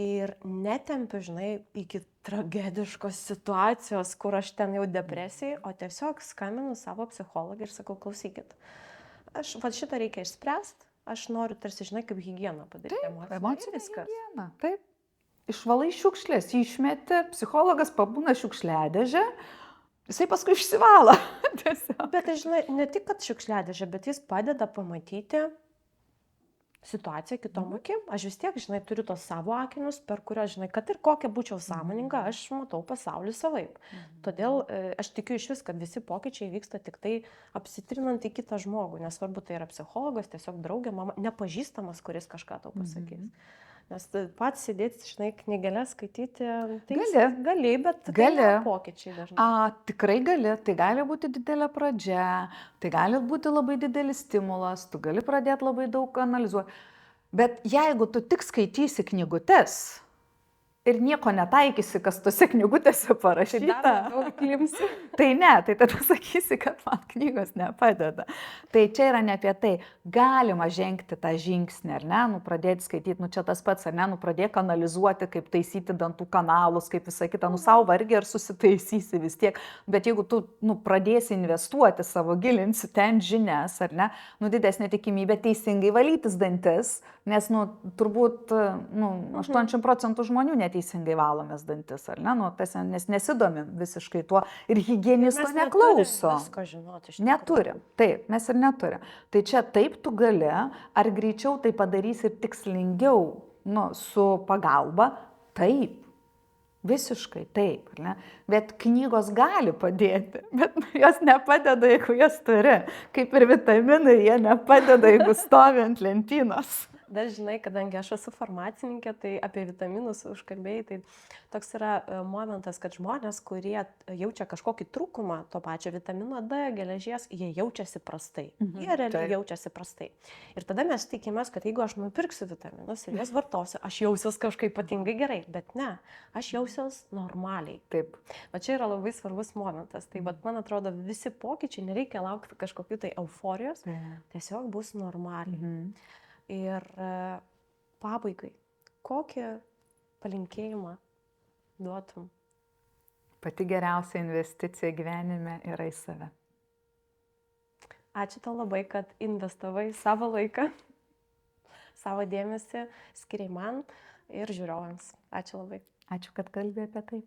ir netempiu, žinai, iki tragediškos situacijos, kur aš ten jau depresijai, o tiesiog skambinu savo psichologui ir sakau, klausykit, šitą reikia išspręsti, aš noriu tarsi, žinai, kaip higieną padaryti. Emocinė higiena, taip. Išvalai šiukšlės, išmeti, psichologas pabūna šiukšliadėžę, jisai paskui išsivalo. Bet, žinai, ne tik, kad šiukšliadėžė, bet jis padeda pamatyti situaciją kitom akim. Aš vis tiek, žinai, turiu tos savo akinius, per kuriuos, žinai, kad ir kokia būčiau sąmoninga, aš matau pasaulį savaip. Todėl aš tikiu iš vis, kad visi pokyčiai vyksta tik tai apsitrinant į kitą žmogų. Nesvarbu, tai yra psichologas, tiesiog draugė, mama, nepažįstamas, kuris kažką tau pasakys. Nes pats sėdėti, žinai, knygelę skaityti, tai gali, bet gali pokyčiai dažnai. Tikrai gali, tai gali būti didelė pradžia, tai gali būti labai didelis stimulas, tu gali pradėti labai daug analizuoti. Bet jeigu tu tik skaitysi knygutes ir nieko netaikysi, kas tose knygutėse parašyta, tai ne, tai tada sakysi, kad man knygos nepadeda. Tai čia yra ne apie tai. Galima žengti tą žingsnį, ar ne, pradėti skaityti, čia tas pats, ar ne, pradėk analizuoti, kaip taisyti dantų kanalus, kaip visą kitą, savo vargiai ir susitaisysi vis tiek. Bet jeigu tu pradėsi investuoti savo, gilinsi ten žinias, ar ne, didesnė tikimybė teisingai valytis dantis, nes, turbūt, 80% žmonių neteisingai valomės dantis, ar ne, nes nesidomim visiškai tuo ir higienisto neklauso. Neturim, taip, mes ir neturim. Tai čia taip tu gali, ar greičiau tai padarysi ir tikslingiau, su pagalba, taip. Visiškai taip, ar ne? Bet knygos gali padėti, bet jos nepadeda, jeigu jas turi. Kaip ir vitaminai, jie nepadeda, jeigu stovi ant lentynos. Dar žinai, kadangi aš esu farmacininkė, tai apie vitaminus užkalbėjai, tai toks yra momentas, kad žmonės, kurie jaučia kažkokį trūkumą, to pačio vitamino D, geležies, jie jaučiasi prastai. Jie realiai jaučiasi prastai. Ir tada mes tikimės, kad jeigu aš nupirksiu vitaminus ir jas vartosiu, aš jausiuos kažkaip ypatingai gerai, bet ne, aš jausiuos normaliai. Taip. O čia yra labai svarbus momentas. Tai man atrodo, visi pokyčiai, nereikia laukti kažkokių tai euforijos, tiesiog bus normaliai. Ir pabaigai, kokį palinkėjimą duotum? Pati geriausia investicija gyvenime yra į save. Ačiū tau labai, kad investavai savo laiką, savo dėmesį skiriai man ir žiūrovams. Ačiū labai. Ačiū, kad kalbėjai apie tai.